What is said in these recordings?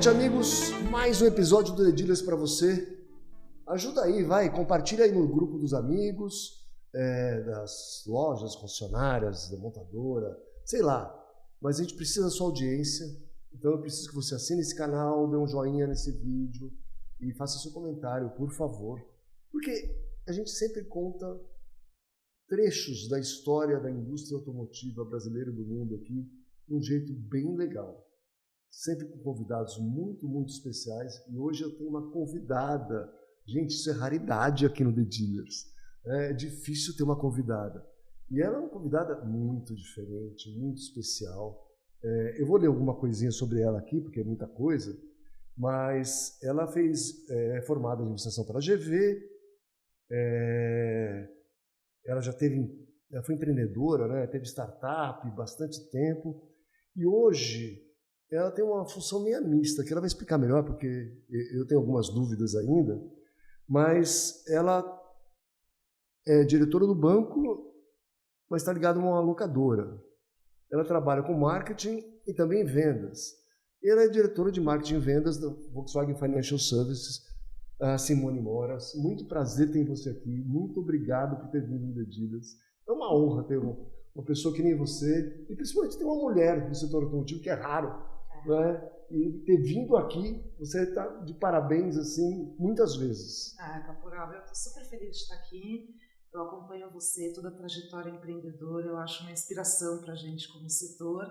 noite, amigos. Mais um episódio do The Dealers para você. Ajuda aí, vai, compartilha aí no grupo dos amigos, das lojas, concessionárias, da montadora, sei lá. Mas a gente precisa da sua audiência, então eu preciso que você assine esse canal, dê um joinha nesse vídeo e faça seu comentário, por favor. Porque a gente sempre conta trechos da história da indústria automotiva brasileira e do mundo aqui de um jeito bem legal. Sempre com convidados muito, muito especiais. E hoje eu tenho uma convidada. Gente, isso é raridade aqui no The Dealers. É difícil ter uma convidada. E ela é uma convidada muito diferente, muito especial. Eu vou ler alguma coisinha sobre ela aqui, porque é muita coisa. Mas ela é formada em administração pela GV. Ela foi empreendedora, né? Teve startup bastante tempo. E hoje ela tem uma função meio mista, que ela vai explicar melhor, porque eu tenho algumas dúvidas ainda, mas ela é diretora do banco, mas está ligada a uma locadora. Ela trabalha com marketing e também vendas. Ela é diretora de marketing e vendas da Volkswagen Financial Services, a Simone Moras. Muito prazer ter você aqui. Muito obrigado por ter vindo no The Dealers. É uma honra ter uma pessoa que nem você, e principalmente ter uma mulher no setor automotivo, que é raro. Né? E ter vindo aqui, você está de parabéns assim muitas vezes. Caporal, eu estou super feliz de estar aqui. Eu acompanho você, toda a trajetória empreendedora, eu acho uma inspiração para a gente como setor.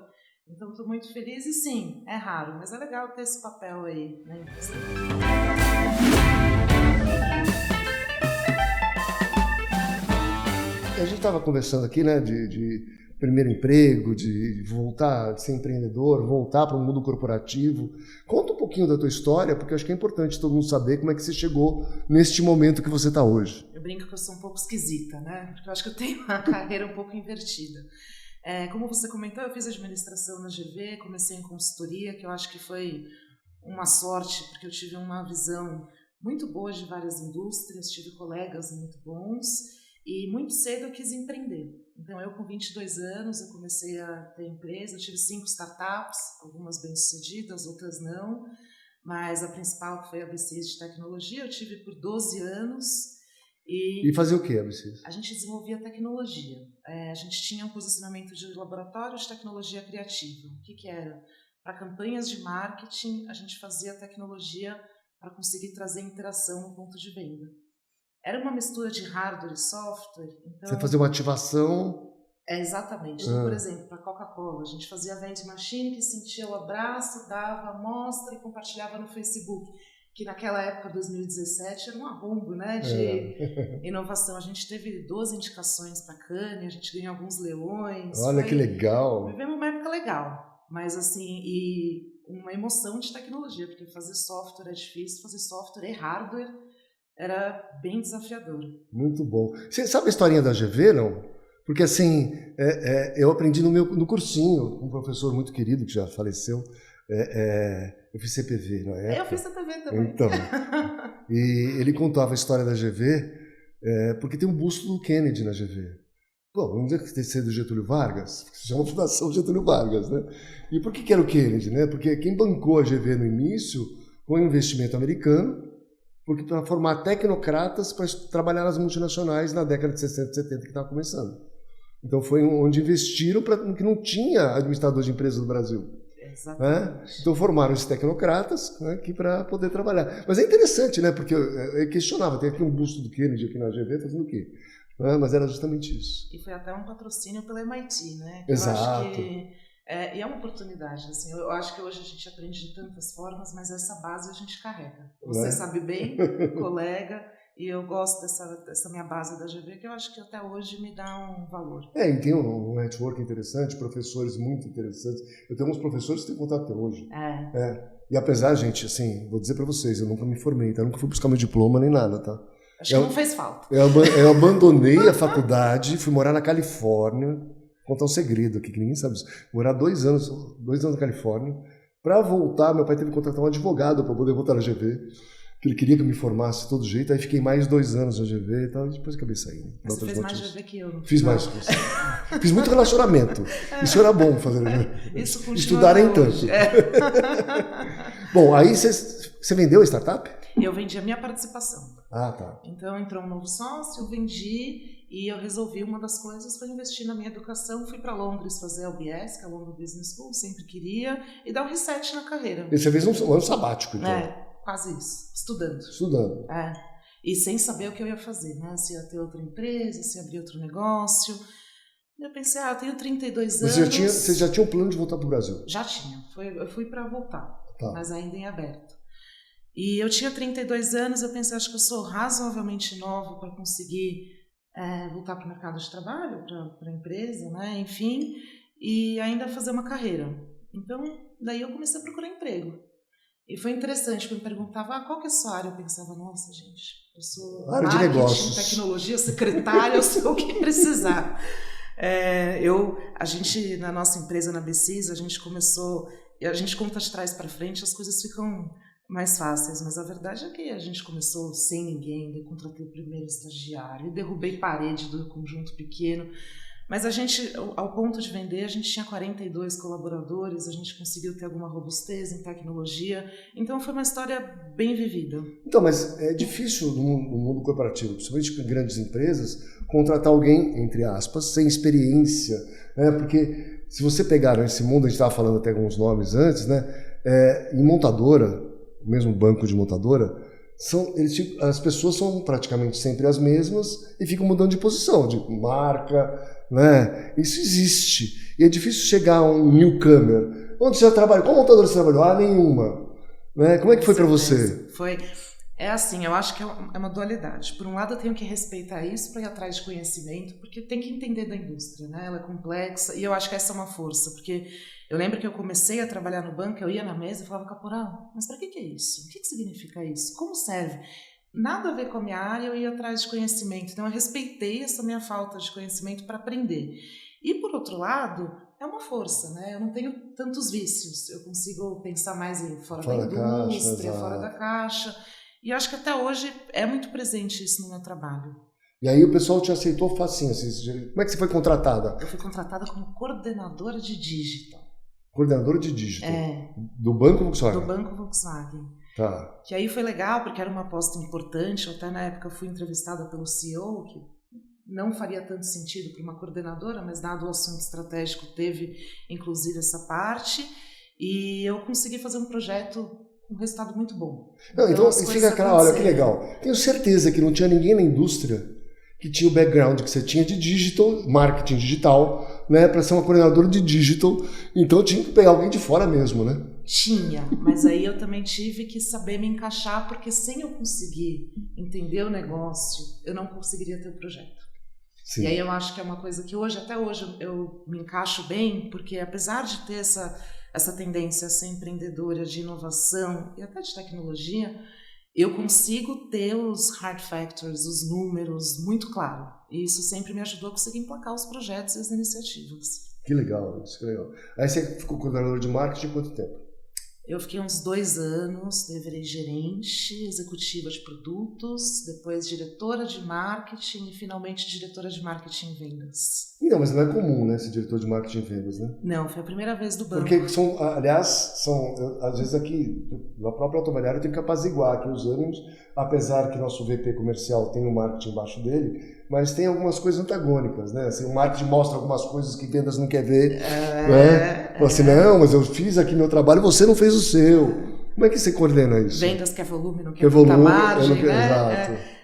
Então estou muito feliz e sim, é raro, mas é legal ter esse papel aí na indústria. A gente estava conversando aqui, né, de primeiro emprego, de voltar a ser empreendedor, voltar para o mundo corporativo. Conta um pouquinho da tua história, porque eu acho que é importante todo mundo saber como é que você chegou neste momento que você está hoje. Eu brinco que eu sou um pouco esquisita, né? Porque eu acho que eu tenho uma carreira um pouco invertida. Como você comentou, eu fiz administração na GV, comecei em consultoria, que eu acho que foi uma sorte, porque eu tive uma visão muito boa de várias indústrias, tive colegas muito bons, e muito cedo eu quis empreender. Então, eu com 22 anos, eu comecei a ter empresa, eu tive 5 startups, algumas bem-sucedidas, outras não, mas a principal que foi a ABCs de tecnologia, eu tive por 12 anos. E fazia o que, ABCs? A gente desenvolvia tecnologia. A gente tinha um posicionamento de laboratório de tecnologia criativa. O que era? Para campanhas de marketing, a gente fazia tecnologia para conseguir trazer interação no ponto de venda. Era uma mistura de hardware e software. Então, você fazia uma ativação? Exatamente. Então, por exemplo, para a Coca-Cola, a gente fazia a vending machine que sentia o abraço, dava a amostra e compartilhava no Facebook. Que naquela época, 2017, era um arrombo, né, de inovação. A gente teve 12 indicações para Cannes, a gente ganhou alguns leões. Olha que legal! Vivemos uma época legal, mas assim, e uma emoção de tecnologia, porque fazer software é difícil, fazer software e hardware era bem desafiador. Muito bom. Você sabe a historinha da GV, não? Porque assim, eu aprendi no cursinho, com um professor muito querido que já faleceu. Eu fiz CPV na época. Eu fiz CPV também. Então, e ele contava a história da GV, porque tem um busto do Kennedy na GV. Bom, vamos dizer que tem que ser do Getúlio Vargas, que se chama Fundação Getúlio Vargas, né? E por que era o Kennedy, né? Porque quem bancou a GV no início foi um investimento americano, porque para formar tecnocratas para trabalhar nas multinacionais na década de 60 e 70 que estava começando. Então foi onde investiram que não tinha administrador de empresas no Brasil. Exatamente. Então formaram esses tecnocratas, né, aqui para poder trabalhar. Mas é interessante, né? Porque eu questionava, tem aqui um busto do Kennedy aqui na GV fazendo o quê? Mas era justamente isso. E foi até um patrocínio pela MIT, né? Exato. Eu acho que e é uma oportunidade, assim, eu acho que hoje a gente aprende de tantas formas, mas essa base a gente carrega. Você sabe bem, colega, e eu gosto dessa minha base da GV, que eu acho que até hoje me dá um valor. E tem um network interessante, professores muito interessantes. Eu tenho uns professores que tenho contato até hoje. E apesar, gente, assim, vou dizer para vocês, eu nunca me formei, tá? Eu nunca fui buscar meu diploma nem nada, tá? Acho que não fez falta. Eu abandonei a faculdade, fui morar na Califórnia. Vou contar um segredo aqui, que ninguém sabe isso. Morar 2 anos na Califórnia. Para voltar, meu pai teve que contratar um advogado para poder voltar na GV. que ele queria que eu me formasse de todo jeito, aí fiquei mais 2 anos na GV e tal, e depois acabei saindo. Mas você fez mais GV que eu. Fiz mais que você. Fiz muito relacionamento. Isso era bom fazer. Isso continua estudar em tanto. Bom, aí você vendeu a startup? Eu vendi a minha participação. Ah, tá. Então entrou um novo sócio, eu vendi e eu resolvi, uma das coisas foi investir na minha educação. Fui para Londres fazer a LBS, que é a London Business School, sempre queria, e dar um reset na carreira. E você fez um ano sabático, então? Quase isso. Estudando. Estudando. E sem saber o que eu ia fazer, né? Se ia ter outra empresa, se ia abrir outro negócio. Eu pensei, eu tenho 32 anos. Você já tinha um plano de voltar para o Brasil? Já tinha. Eu fui para voltar, tá. Mas ainda em aberto. E eu tinha 32 anos, eu pensei, acho que eu sou razoavelmente nova para conseguir voltar para o mercado de trabalho, para a empresa, né? Enfim, e ainda fazer uma carreira. Então, daí eu comecei a procurar emprego. E foi interessante, porque me perguntava, qual que é a sua área? Eu pensava, nossa, gente, eu sou marketing, tecnologia, secretária, eu sei o que precisar. A gente, na nossa empresa, na BCIS, a gente conta de trás para frente, as coisas ficam mais fáceis, mas a verdade é que a gente começou sem ninguém, eu contratei o primeiro estagiário, derrubei parede do conjunto pequeno, mas a gente, ao ponto de vender, a gente tinha 42 colaboradores, a gente conseguiu ter alguma robustez em tecnologia, então foi uma história bem vivida. Então, mas é difícil no mundo corporativo, principalmente em grandes empresas, contratar alguém, entre aspas, sem experiência, né? Porque se você pegar nesse mundo, a gente estava falando até alguns nomes antes, né? Em montadora, mesmo banco de montadora, as pessoas são praticamente sempre as mesmas e ficam mudando de posição, de marca, né? Isso existe. E é difícil chegar a um newcomer. Onde você já trabalha? Qual montadora você trabalhou? Nenhuma. Né? Como é que foi para você? É assim, eu acho que é uma dualidade. Por um lado, eu tenho que respeitar isso para ir atrás de conhecimento, porque tem que entender da indústria, né? Ela é complexa e eu acho que essa é uma força, porque eu lembro que eu comecei a trabalhar no banco, eu ia na mesa e falava, caporal, mas para que é isso? O que significa isso? Como serve? Nada a ver com a minha área, eu ia atrás de conhecimento. Então, eu respeitei essa minha falta de conhecimento para aprender. E, por outro lado, é uma força, né? Eu não tenho tantos vícios. Eu consigo pensar mais fora da indústria, fora da caixa. E acho que até hoje é muito presente isso no meu trabalho. E aí o pessoal te aceitou facinho. Assim, como é que você foi contratada? Eu fui contratada como coordenadora de digital. Coordenadora de digital? Do Banco Volkswagen? Do Banco Volkswagen. Tá. Que aí foi legal, porque era uma aposta importante. Eu até na época fui entrevistada pelo CEO, que não faria tanto sentido para uma coordenadora, mas dado o assunto estratégico, teve inclusive essa parte. E eu consegui fazer um projeto com um resultado muito bom. Então fica aquela, olha que legal. Tenho certeza que não tinha ninguém na indústria que tinha o background que você tinha de digital, marketing digital, né, para ser uma coordenadora de digital. Então tinha que pegar alguém de fora mesmo, né? Tinha, mas aí eu também tive que saber me encaixar, porque sem eu conseguir entender o negócio, eu não conseguiria ter o projeto. Sim. E aí eu acho que é uma coisa que até hoje eu me encaixo bem, porque apesar de ter essa tendência a ser empreendedora de inovação e até de tecnologia, eu consigo ter os hard factors, os números muito claro. E isso sempre me ajudou a conseguir emplacar os projetos e as iniciativas. Que legal, isso que legal. Aí você ficou coordenador de marketing quanto tempo? Eu fiquei uns 2 anos, virei gerente, executiva de produtos, depois diretora de marketing e finalmente diretora de marketing e vendas. Não, mas não é comum, né, ser diretor de marketing e vendas, né? Não, foi a primeira vez do banco. Porque às vezes aqui, na própria Autovalhar, eu tenho que apaziguar aqui os ânimos, apesar que nosso VP comercial tem o marketing embaixo dele, mas tem algumas coisas antagônicas, né? Assim, o marketing mostra algumas coisas que vendas não quer ver, né? Fala assim, não, mas eu fiz aqui meu trabalho, você não fez o seu. Como é que você coordena isso? Vendas quer volume, não quer muita margem, né? Exato.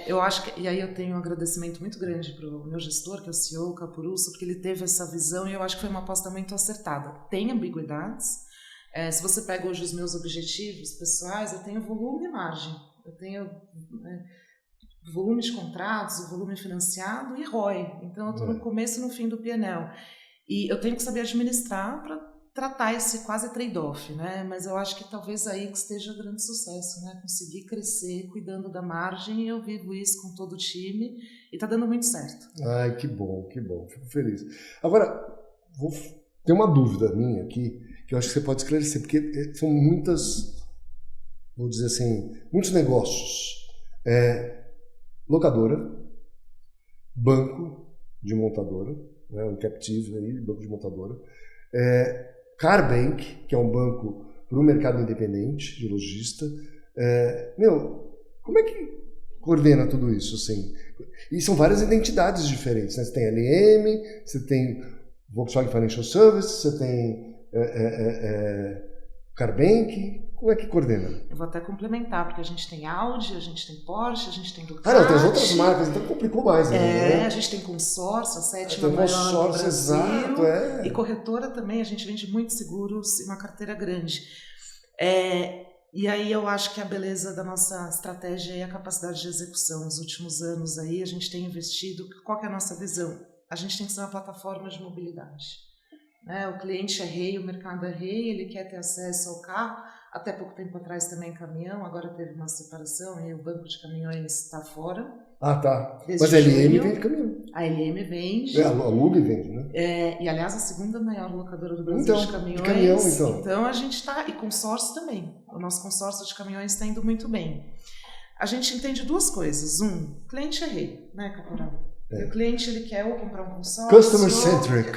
Eu acho que, e aí eu tenho um agradecimento muito grande para o meu gestor, que é o CEO, o Capurusso, porque ele teve essa visão e eu acho que foi uma aposta muito acertada. Tem ambiguidades. Se você pega hoje os meus objetivos pessoais, eu tenho volume e margem. Eu tenho volume de contratos, o volume financiado e ROI. Então, eu estou no começo e no fim do P&L. E eu tenho que saber administrar para tratar esse quase trade-off, né? Mas eu acho que talvez aí que esteja o grande sucesso, né? Conseguir crescer cuidando da margem, e eu vivo isso com todo o time e está dando muito certo. Ai, que bom, fico feliz. Agora, tem uma dúvida minha aqui, que eu acho que você pode esclarecer, porque são muitas vou dizer assim, muitos negócios. Locadora, banco de montadora, né, um captive aí, banco de montadora, Car Bank, que é um banco para o mercado independente de lojista. Como é que coordena tudo isso, assim? E são várias identidades diferentes, né? Você tem LM, você tem Volkswagen Financial Services, você tem Car Bank. Como é que coordena? Eu vou até complementar, porque a gente tem Audi, a gente tem Porsche, a gente tem Ducati. Não, tem as outras marcas, então complicou mais. Né? A gente tem consórcio, a sétima maior do Brasil. Exato, E corretora também, a gente vende muitos seguros e uma carteira grande. E aí eu acho que a beleza da nossa estratégia é a capacidade de execução. Nos últimos anos aí a gente tem investido. Qual que é a nossa visão? A gente tem que ser uma plataforma de mobilidade. Né? O cliente é rei, o mercado é rei, ele quer ter acesso ao carro. Até pouco tempo atrás também caminhão, agora teve uma separação e o banco de caminhões está fora. Ah, tá. Mas a LM vende caminhão. A LM vende. A Lug vende, né? E aliás, a segunda maior locadora do Brasil de caminhões. Então a gente está. E consórcio também. O nosso consórcio de caminhões está indo muito bem. A gente entende duas coisas. O cliente é rei, né, Caporal? E o cliente ele quer ou comprar um consórcio. Customer centric.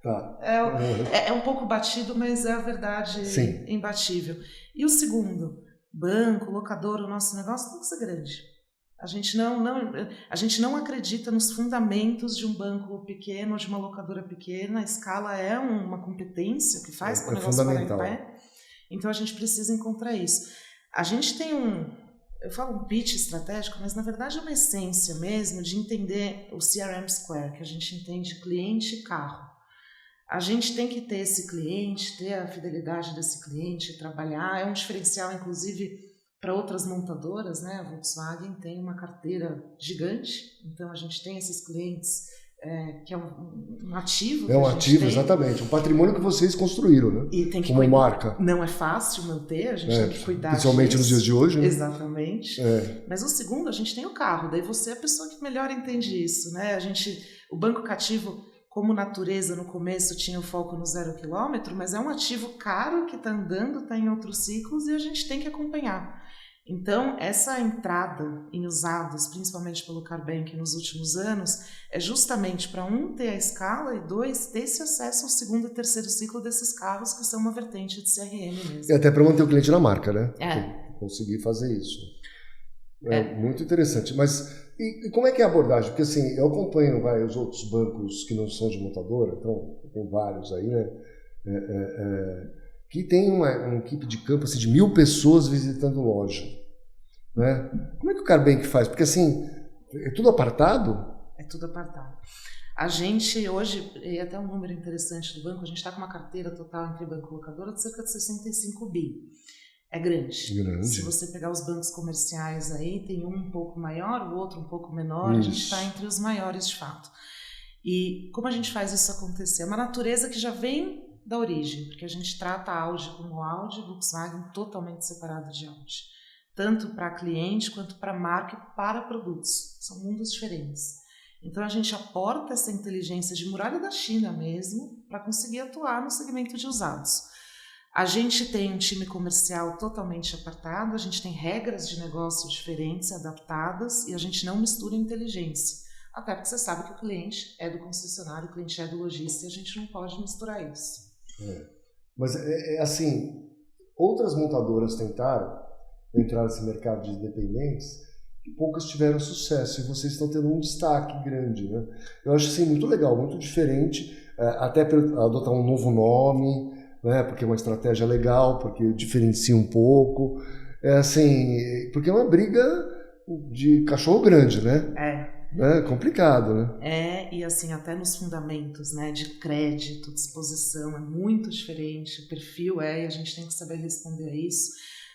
Tá. É um pouco batido, mas é a verdade imbatível. E o segundo, banco, locadora, o nosso negócio tem que ser grande. A gente não acredita nos fundamentos de um banco pequeno ou de uma locadora pequena. A escala é uma competência que faz para o negócio parar em pé. Então a gente precisa encontrar isso. A gente tem eu falo um pitch estratégico, mas na verdade é uma essência mesmo de entender o CRM Square, que a gente entende cliente e carro. A gente tem que ter esse cliente, ter a fidelidade desse cliente, trabalhar. É um diferencial, inclusive, para outras montadoras, né? A Volkswagen tem uma carteira gigante, então a gente tem esses clientes que é um ativo. É um ativo, exatamente. Um patrimônio que vocês construíram, né? E tem que como marca. Não é fácil manter, a gente tem que cuidar principalmente disso. nos dias de hoje, né? Exatamente. Mas o segundo, a gente tem o carro, daí você é a pessoa que melhor entende isso, né? O banco cativo, como natureza, no começo tinha o foco no 0 km, mas é um ativo caro que está andando, está em outros ciclos e a gente tem que acompanhar. Então, essa entrada em usados, principalmente pelo Car Bank nos últimos anos, é justamente para ter a escala e dois, ter esse acesso ao segundo e terceiro ciclo desses carros que são uma vertente de CRM mesmo. E até para manter o cliente na marca, né? Conseguir fazer isso. Muito interessante. Mas e como é que é a abordagem? Porque assim, eu acompanho os outros bancos que não são de montadora, então tem vários aí, né? Que tem uma equipe de campo assim, de 1.000 pessoas visitando loja. Né? Como é que o Car Bank faz? Porque assim, é tudo apartado? É tudo apartado. A gente hoje, e até um número interessante do banco, a gente está com uma carteira total entre banco e locadora de cerca de 65 bi. É grande. Se você pegar os bancos comerciais aí, tem um pouco maior, o outro um pouco menor, a gente está entre os maiores de fato. E como a gente faz isso acontecer? É uma natureza que já vem da origem, porque a gente trata a Audi como Audi e Volkswagen totalmente separado de Audi. Tanto para cliente quanto para marca e para produtos. São mundos diferentes. Então a gente aporta essa inteligência de muralha da China mesmo para conseguir atuar no segmento de usados. A gente tem um time comercial totalmente apartado, a gente tem regras de negócio diferentes, adaptadas, e a gente não mistura inteligência. Até porque você sabe que o cliente é do concessionário, o cliente é do lojista, e a gente não pode misturar isso. Mas assim, outras montadoras tentaram entrar nesse mercado de independentes e poucas tiveram sucesso, e vocês estão tendo um destaque grande, né? Eu acho assim, muito legal, muito diferente, até para adotar um novo nome, né, porque é uma estratégia legal, porque diferencia um pouco, assim, porque é uma briga de cachorro grande, né? É complicado, né? E assim, até nos fundamentos, né, de crédito, disposição, é muito diferente, o perfil e a gente tem que saber responder a isso.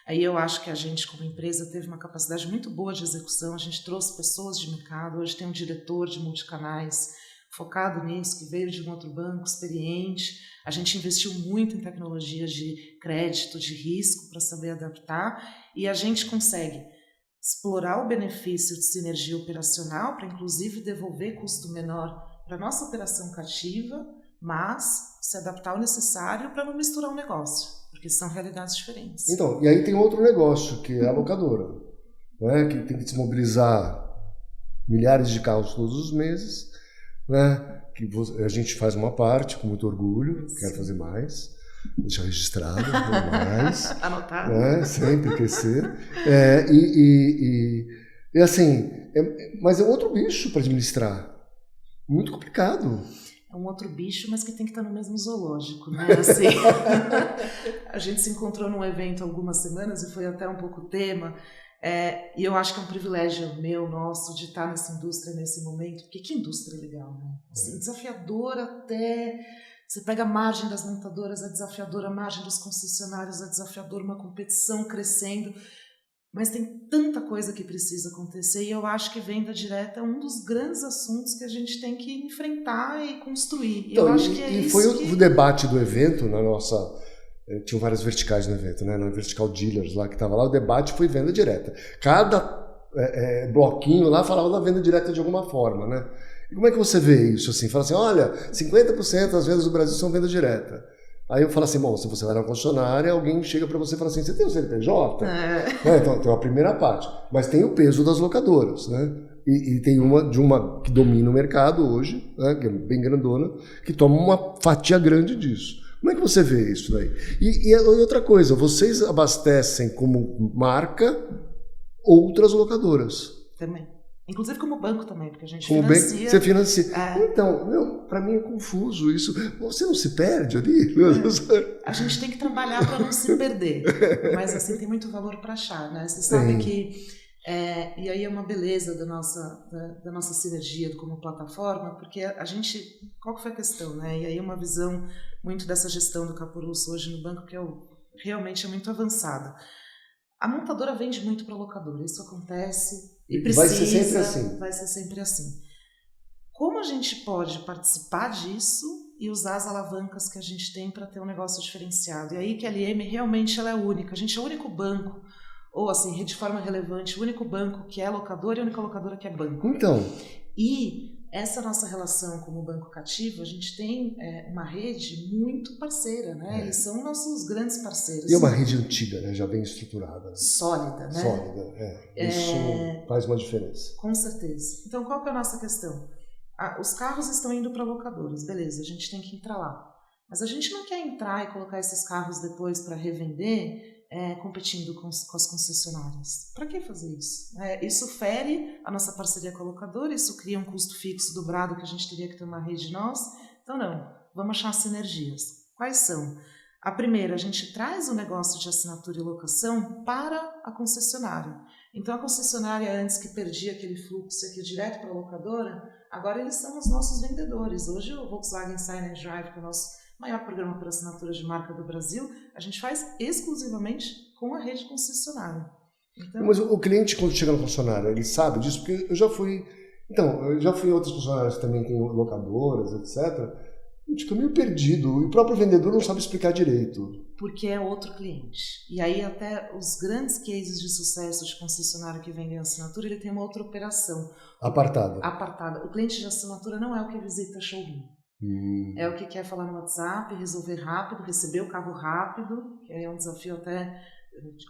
Aí eu acho que a gente, como empresa, teve uma capacidade muito boa de execução, a gente trouxe pessoas de mercado, hoje tem um diretor de multicanais focado nisso, que veio de um outro banco, experiente. A gente investiu muito em tecnologia de crédito, de risco, para saber adaptar, e a gente consegue explorar o benefício de sinergia operacional para, inclusive, devolver custo menor para a nossa operação cativa, mas se adaptar ao necessário para não misturar o negócio, porque são realidades diferentes. Então, e aí tem outro negócio, que é a locadora, né? Que tem que desmobilizar milhares de carros todos os meses, né? Que a gente faz uma parte com muito orgulho, quero fazer mais, deixar registrado, mais, anotado, né? Sempre crescer, e assim, mas é outro bicho para administrar, muito complicado. É um outro bicho, mas que tem que estar no mesmo zoológico, né? Assim, a gente se encontrou num evento há algumas semanas e foi até um pouco tema, e eu acho que é um privilégio meu, nosso, de estar nessa indústria nesse momento, porque que indústria legal, né? Assim, desafiadora até... Você pega a margem das montadoras, é desafiadora, a margem dos concessionários é desafiadora, uma competição crescendo, mas tem tanta coisa que precisa acontecer e eu acho que venda direta é um dos grandes assuntos que a gente tem que enfrentar e construir. Então, eu acho que é isso foi que... o debate do evento, na nossa... Tinham várias verticais no evento, né? Na Vertical Dealers lá que estava lá, o debate foi venda direta. Cada bloquinho lá falava da venda direta de alguma forma, né? E como é que você vê isso? Assim, fala assim, olha, 50% das vendas do Brasil são venda direta. Aí eu falo assim, bom, se você vai na concessionária, alguém chega para você e fala assim, você tem o CNPJ? Então tem a primeira parte. Mas tem o peso das locadoras, né? E tem uma que domina o mercado hoje, né? Que é bem grandona, que toma uma fatia grande disso. Como é que você vê isso daí? E outra coisa, vocês abastecem como marca outras locadoras. Também. Inclusive como banco também, porque a gente como financia. Banco, você financia. Então, para mim é confuso isso. Você não se perde ali? A gente tem que trabalhar para não se perder. Mas assim, tem muito valor para achar, né? Você sabe que... e aí é uma beleza da nossa sinergia como plataforma, porque a gente... Qual que foi a questão, né? E aí uma visão muito dessa gestão do Caporusso hoje no banco, que realmente é muito avançada. A montadora vende muito para a locadora, isso acontece e precisa, vai ser sempre assim. Como a gente pode participar disso e usar as alavancas que a gente tem para ter um negócio diferenciado? E aí que a LM realmente ela é única, a gente é o único banco, ou assim, de forma relevante, o único banco que é locadora e a única locadora que é banco. Então... E essa nossa relação como banco cativo, a gente tem uma rede muito parceira, né? Eles são nossos grandes parceiros. E é uma rede antiga, né? Já bem estruturada. Sólida, né? Sólida, Isso faz uma diferença. Com certeza. Então, qual que é a nossa questão? Os carros estão indo para locadoras, beleza, a gente tem que entrar lá. Mas a gente não quer entrar e colocar esses carros depois para revender... competindo com as concessionárias. Para que fazer isso? Isso fere a nossa parceria com a locadora, isso cria um custo fixo dobrado que a gente teria que ter uma rede nossa. Então não, vamos achar sinergias. Quais são? A primeira, a gente traz o negócio de assinatura e locação para a concessionária. Então a concessionária antes que perdia aquele fluxo aqui direto para a locadora, agora eles são os nossos vendedores. Hoje o Volkswagen Sign & Drive, que é o nosso maior programa por assinatura de marca do Brasil, a gente faz exclusivamente com a rede concessionária. Então... Mas o cliente, quando chega na concessionária, ele sabe disso? Porque eu já fui em outras concessionárias que também tem locadoras, etc. Eu fico meio perdido. E o próprio vendedor não sabe explicar direito. Porque é outro cliente. E aí até os grandes cases de sucesso de concessionário que vendem assinatura, ele tem uma outra operação. Apartada. O cliente de assinatura não é o que visita showroom. É o que quer falar no WhatsApp, resolver rápido, receber o carro rápido, que é um desafio até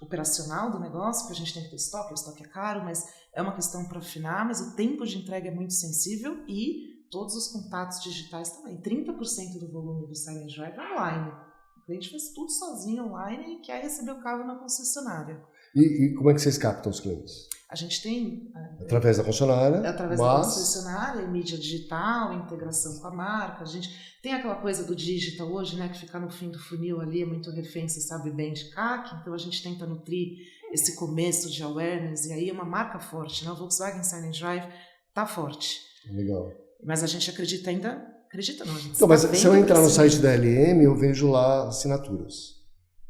operacional do negócio, porque a gente tem que ter estoque, o estoque é caro, mas é uma questão para afinar, mas o tempo de entrega é muito sensível e todos os contatos digitais também. 30% do volume do Sign & Drive é online. O cliente faz tudo sozinho online e quer receber o carro na concessionária. E como é que vocês captam os clientes? A gente tem... Através da concessionária. Através da concessionária, mídia digital, integração com a marca. A gente tem aquela coisa do digital hoje, né, que fica no fim do funil ali, é muito refém, você sabe bem, de CAC. Então a gente tenta nutrir esse começo de awareness e aí é uma marca forte, né? O Volkswagen Sign & Drive tá forte. Legal. Mas a gente acredita ainda... Acredita não, a gente então, mas se eu entrar no site da LM, eu vejo lá assinaturas.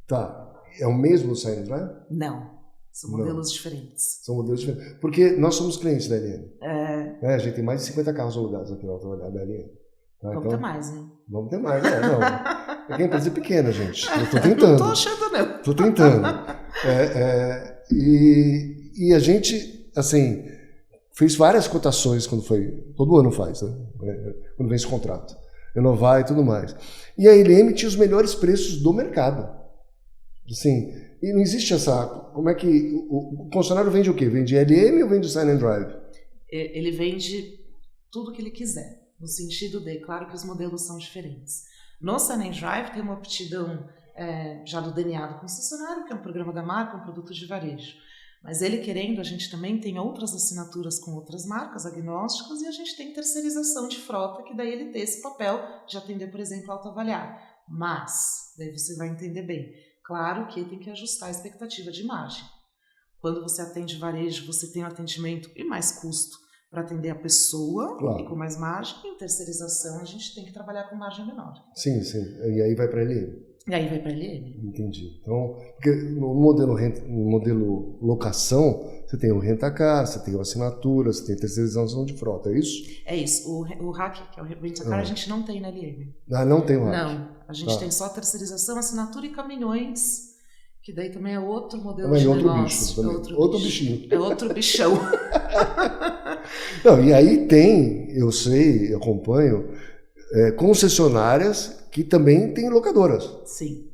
Tá. É o mesmo Sign & Drive? Não. São modelos diferentes. São modelos diferentes. Porque nós somos clientes da LM. A gente tem mais de 50 carros alugados aqui na autoridade da LM. Tá? Vamos ter mais, hein? Vamos ter mais, não. É que a empresa é pequena, gente. Eu tô tentando. Não tô achando, não. Tô tentando. E a gente, assim, fez várias cotações quando foi... Todo ano faz, né? Quando vem esse contrato. renovar e tudo mais. E a LM tinha os melhores preços do mercado. Assim, e não existe essa... Como é que... O concessionário vende o quê? Vende LM ou vende Sign and Drive? Ele vende tudo que ele quiser, no sentido de, claro que os modelos são diferentes. No Sign and Drive tem uma aptidão já do DNA do concessionário, que é um programa da marca, um produto de varejo. Mas ele querendo, a gente também tem outras assinaturas com outras marcas agnósticas e a gente tem terceirização de frota, que daí ele tem esse papel de atender, por exemplo, autoavaliar. Mas, daí você vai entender bem, claro que tem que ajustar a expectativa de margem. Quando você atende varejo, você tem um atendimento e mais custo para atender a pessoa, claro, e com mais margem. Em terceirização, a gente tem que trabalhar com margem menor. Sim, sim. E aí vai para LM. E aí vai para LM. Entendi. Então, porque no modelo locação, você tem o rent-a-car, você tem a assinatura, você tem a terceirização de frota, é isso? É isso. O RAC, que é o rent-a-car, a gente não tem na LM. Ah, não tem o RAC? Não. A gente tem só a terceirização, assinatura e caminhões, que daí também é outro modelo de negócio. Outro bichinho. É outro bichão. Não, e aí tem, eu sei, eu acompanho, concessionárias que também tem locadoras. Sim.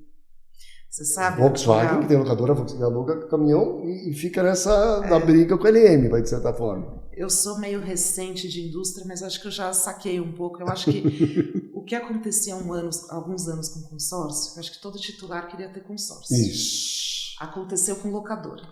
Você sabe... Volkswagen, que tem locadora, Volkswagen aluga caminhão e fica na briga com a LM, vai, de certa forma. Eu sou meio recente de indústria, mas acho que eu já saquei um pouco. Eu acho que o que acontecia há alguns anos com consórcio, eu acho que todo titular queria ter consórcio. Isso. Aconteceu com locadora.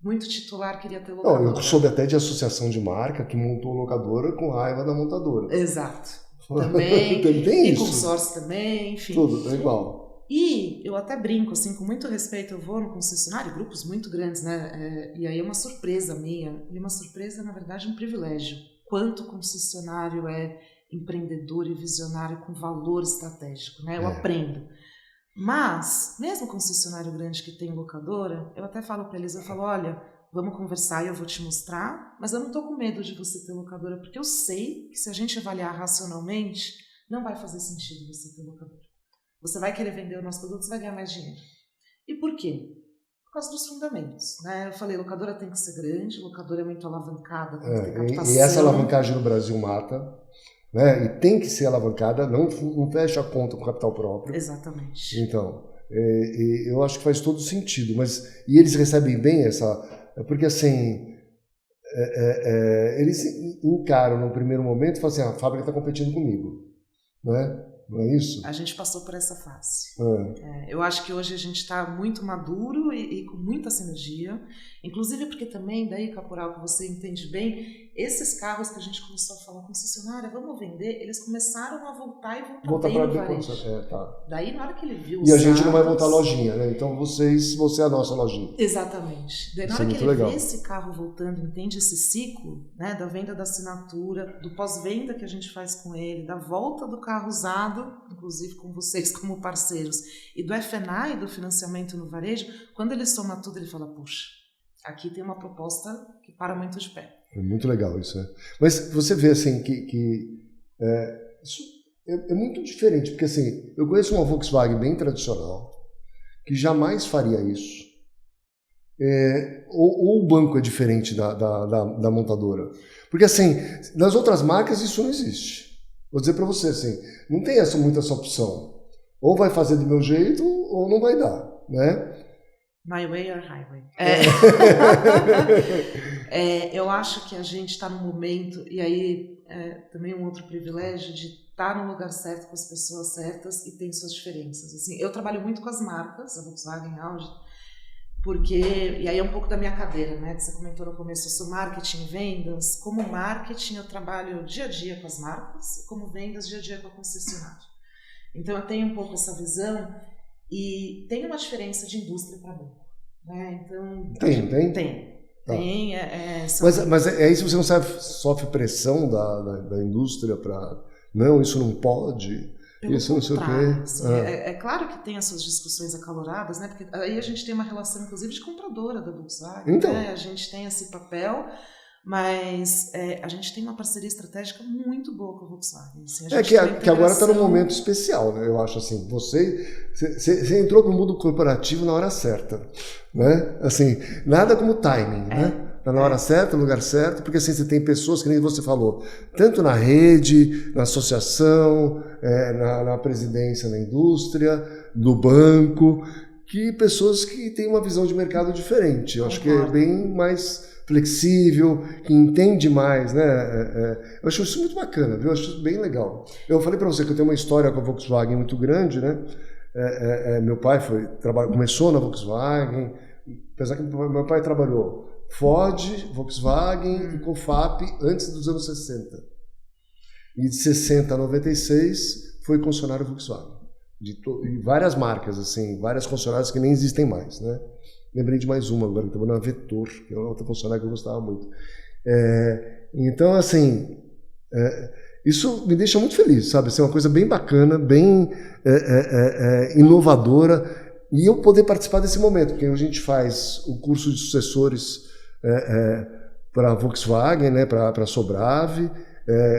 Muito titular queria ter locadora. Não, eu soube até de associação de marca que montou locadora com raiva da montadora. Exato. Também tem e isso. consórcio também, enfim. Tudo, é igual. E eu até brinco, assim, com muito respeito, eu vou no concessionário, grupos muito grandes, né? E aí é uma surpresa minha, e uma surpresa, na verdade, um privilégio. Quanto concessionário é empreendedor e visionário com valor estratégico, né? Eu aprendo. Mas, mesmo concessionário grande que tem locadora, eu até falo para eles, eu falo, olha, vamos conversar e eu vou te mostrar, mas eu não estou com medo de você ter locadora, porque eu sei que se a gente avaliar racionalmente, não vai fazer sentido você ter locadora. Você vai querer vender o nosso produto, você vai ganhar mais dinheiro. E por quê? Por causa dos fundamentos, né? Eu falei, locadora tem que ser grande, locadora é muito alavancada, tem que ter captação. E essa alavancagem no Brasil mata, né? E tem que ser alavancada, não fecha a conta com capital próprio. Exatamente. Então, eu acho que faz todo sentido, mas e eles recebem bem essa... Porque assim, eles encaram no primeiro momento e falam assim, a fábrica está competindo comigo, né? Não é isso? A gente passou por essa fase. Eu acho que hoje a gente está muito maduro e com muita sinergia, inclusive porque também, daí, Caporal, que você entende bem, esses carros que a gente começou a falar, concessionária, vamos vender, eles começaram a voltar e voltar bem no varejo. Tá. Daí, na hora que ele viu E a gente não vai montar lojinha, né? Então você é a nossa lojinha. Exatamente. Daí, na hora que ele vê esse carro voltando, entende esse ciclo, né, da venda da assinatura, do pós-venda que a gente faz com ele, da volta do carro usado, inclusive com vocês como parceiros, e do F&I, do financiamento no varejo, quando ele soma tudo, ele fala, puxa, aqui tem uma proposta que para muito de pé. É muito legal isso, né? Mas você vê assim que isso é muito diferente, porque assim, eu conheço uma Volkswagen bem tradicional, que jamais faria isso. Ou o banco é diferente da montadora. Porque assim, nas outras marcas isso não existe. Vou dizer para você assim, não tem muita essa opção. Ou vai fazer do meu jeito, ou não vai dar, né? My way or highway. Eu acho que a gente está no momento, e aí também um outro privilégio de estar no lugar certo com as pessoas certas e tem suas diferenças. Assim, eu trabalho muito com as marcas, a Volkswagen, a Audi, porque, e aí é um pouco da minha cadeira, né, que você comentou no começo, eu sou marketing e vendas. Como marketing eu trabalho dia a dia com as marcas e como vendas dia a dia com a concessionária. Então eu tenho um pouco essa visão e tem uma diferença de indústria para banco, né? Então tem. Tá. Tem, mas é isso, você não sofre pressão da indústria para não, isso não pode, pelo isso não sei o quê. Assim, é claro que tem essas discussões acaloradas, né? Porque aí a gente tem uma relação, inclusive, de compradora da Volkswagen. Então. Né? A gente tem esse papel, mas a gente tem uma parceria estratégica muito boa com a Volkswagen. Assim, que agora está num momento especial, né? Eu acho assim, você entrou no mundo corporativo na hora certa, né? Assim, nada como timing, né? Tá na hora certa, no lugar certo, porque assim você tem pessoas, que nem você falou, tanto na rede, na associação, na presidência, na indústria, no banco, que pessoas que têm uma visão de mercado diferente. Eu acho que é bem mais flexível, que entende mais, né? Eu acho isso muito bacana, viu? Eu acho isso bem legal. Eu falei para você que eu tenho uma história com a Volkswagen muito grande, né? Meu pai começou na Volkswagen, apesar que meu pai trabalhou Ford, Volkswagen e Confap antes dos anos 60. E de 60 a 96 foi concessionário Volkswagen. De várias marcas, assim, várias concessionárias que nem existem mais, né? Lembrei de mais uma agora, que estava na Vetor, que é outra concessionária que eu gostava muito. Então, assim, isso me deixa muito feliz, sabe? Assim, é uma coisa bem bacana, bem inovadora, e eu poder participar desse momento, porque a gente faz o curso de sucessores para a Volkswagen, né, para a Sobrave.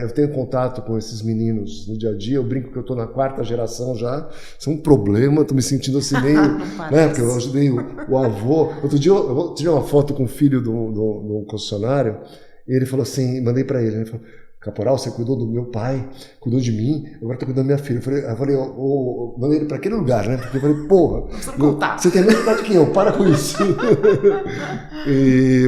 Eu tenho contato com esses meninos no dia a dia, eu brinco que eu estou na 4ª geração já, isso é um problema, estou me sentindo assim meio, né, porque eu ajudei o avô. Outro dia eu tirei uma foto com o filho do concessionário, e ele falou assim, mandei para ele, falou: Caporal, você cuidou do meu pai, cuidou de mim, agora está cuidando da minha filha. Eu falei, mandei ele para aquele lugar, né? Porque eu falei, porra, você tem a mesma idade que eu, para com isso.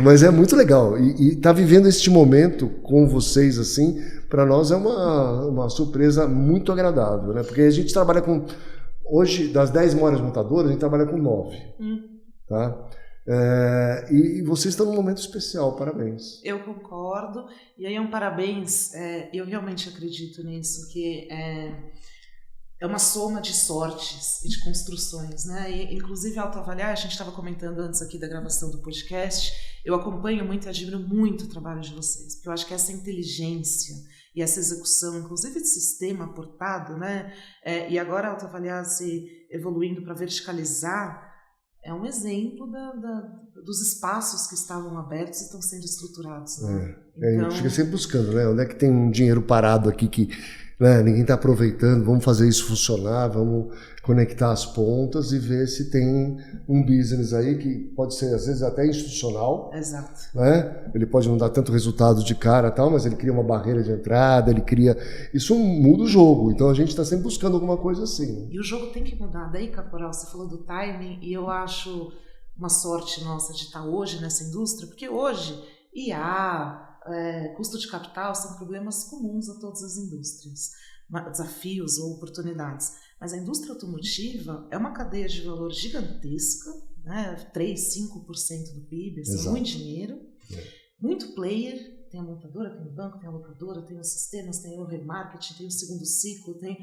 Mas é muito legal. E tá vivendo este momento com vocês, assim, para nós é uma surpresa muito agradável, né? Porque a gente trabalha com, hoje, das 10 maiores montadoras, a gente trabalha com 9, tá? E vocês estão num momento especial, parabéns. Eu concordo, e aí é um parabéns, eu realmente acredito nisso, que é uma soma de sortes e de construções, né? E, inclusive, autoavaliar, a gente estava comentando antes aqui da gravação do podcast, eu acompanho muito e admiro muito o trabalho de vocês, porque eu acho que essa inteligência e essa execução, inclusive de sistema aportado, né? E agora a autoavaliar se evoluindo para verticalizar, é um exemplo dos espaços que estavam abertos e estão sendo estruturados. Né? A gente fica sempre buscando, né? Onde é que tem um dinheiro parado aqui que, né, ninguém está aproveitando, vamos fazer isso funcionar, vamos conectar as pontas e ver se tem um business aí que pode ser, às vezes, até institucional. Exato. Né? Ele pode não dar tanto resultado de cara, tal, mas ele cria uma barreira de entrada, ele cria... Isso muda o jogo, então a gente está sempre buscando alguma coisa assim. E o jogo tem que mudar. Daí, Caporal, você falou do timing, e eu acho uma sorte nossa de estar hoje nessa indústria, porque hoje IA, custo de capital são problemas comuns a todas as indústrias, desafios ou oportunidades. Mas a indústria automotiva é uma cadeia de valor gigantesca, né? 3%, 5% do PIB, isso é muito dinheiro, muito player, tem a montadora, tem o banco, tem a locadora, tem os sistemas, tem o remarketing, tem o segundo ciclo, tem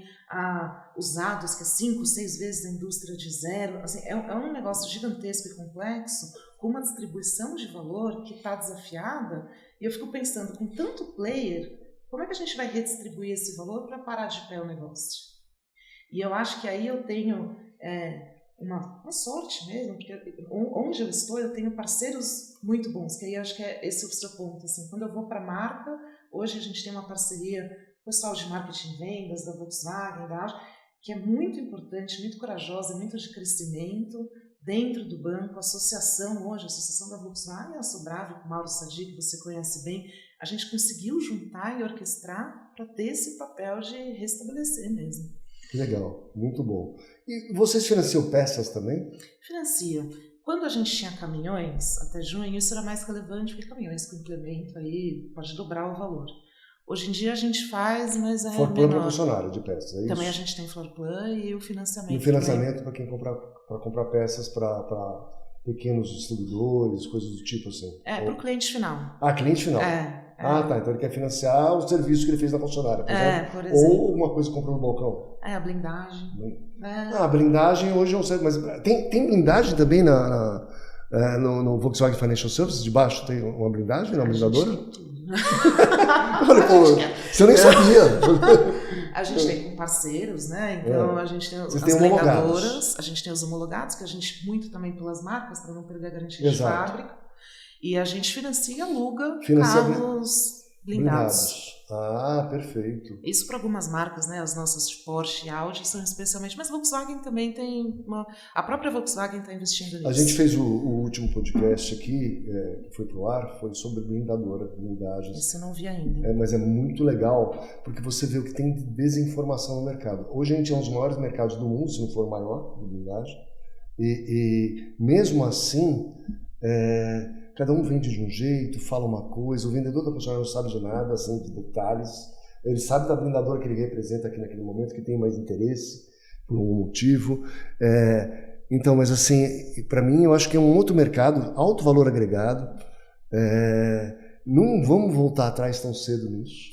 usados, que é 5, 6 vezes a indústria de zero. Assim, é um negócio gigantesco e complexo, com uma distribuição de valor que está desafiada, e eu fico pensando, com tanto player, como é que a gente vai redistribuir esse valor para parar de pé o negócio? E eu acho que aí eu tenho uma sorte mesmo, porque onde eu estou eu tenho parceiros muito bons, que aí eu acho que esse é o seu ponto. Assim, quando eu vou para a marca, hoje a gente tem uma parceria com o pessoal de marketing e vendas, da Volkswagen, da Audi, que é muito importante, muito corajosa, muito de crescimento dentro do banco. A associação hoje, a associação da Volkswagen, a Sobrave, com o Mauro Sadi, que você conhece bem, a gente conseguiu juntar e orquestrar para ter esse papel de restabelecer mesmo. Que legal, muito bom. E vocês financiam peças também? Financiam. Quando a gente tinha caminhões, até junho, isso era mais relevante, porque caminhões com implemento aí pode dobrar o valor. Hoje em dia a gente faz, mas é Floor plan para funcionário de peças, é isso? Também a gente tem floor plan e o financiamento. E o financiamento para quem comprar peças para pequenos distribuidores, coisas do tipo assim? Para o cliente final. Cliente final. Tá. Então ele quer financiar o serviço que ele fez na concessionária, por exemplo. Ou alguma coisa que comprou no balcão. A blindagem. A blindagem hoje eu não sei, mas tem blindagem também no Volkswagen Financial Services? Debaixo tem uma blindagem, uma blindadora? Você nem sabia. A gente tem com parceiros, né? Então a gente tem as blindadoras, a gente tem os homologados, que a gente muito também pelas marcas, para não perder a garantia de fábrica. E a gente financia e aluga carros blindados. Ah, perfeito. Isso para algumas marcas, né? As nossas Porsche e Audi são especialmente, mas Volkswagen também tem a própria Volkswagen está investindo nisso. A gente fez o último podcast aqui, que foi pro ar, foi sobre blindagens. Esse eu não vi ainda. Mas é muito legal, porque você vê o que tem de desinformação no mercado. Hoje a gente é um dos maiores mercados do mundo, se não for o maior, de blindagem. E mesmo assim, cada um vende de um jeito, fala uma coisa, o vendedor da concessionária não sabe de nada, assim, de detalhes. Ele sabe da blindadora que ele representa aqui naquele momento, que tem mais interesse, por um motivo. Então, mas assim, para mim, eu acho que é um outro mercado, alto valor agregado. Não vamos voltar atrás tão cedo nisso.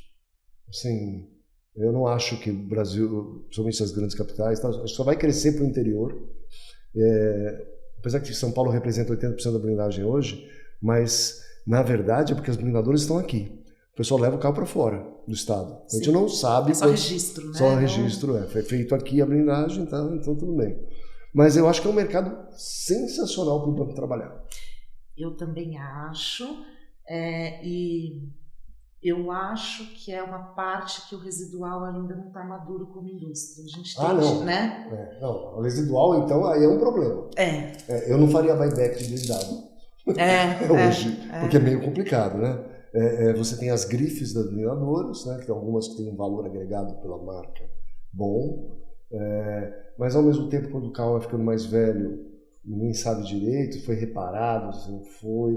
Assim, eu não acho que o Brasil, principalmente as grandes capitais, só vai crescer para o interior. Apesar que São Paulo representa 80% da blindagem hoje, mas na verdade é porque as blindadoras estão aqui. O pessoal leva o carro para fora do estado. A gente não sabe. É só registro, né? Só registro, foi feito aqui a blindagem, então tudo bem. Mas eu acho que é um mercado sensacional para o banco trabalhar. Eu também acho, e eu acho que é uma parte que o residual ainda não está maduro como indústria. A gente tem, não. Né? Não, o residual, então, aí é um problema. Eu não faria buyback de blindado hoje, porque é meio complicado, né? Você tem as grifes das blindadoras, né? Que tem algumas que têm um valor agregado pela marca bom, mas ao mesmo tempo, quando o carro vai ficando mais velho, ninguém sabe direito, foi reparado, se não foi.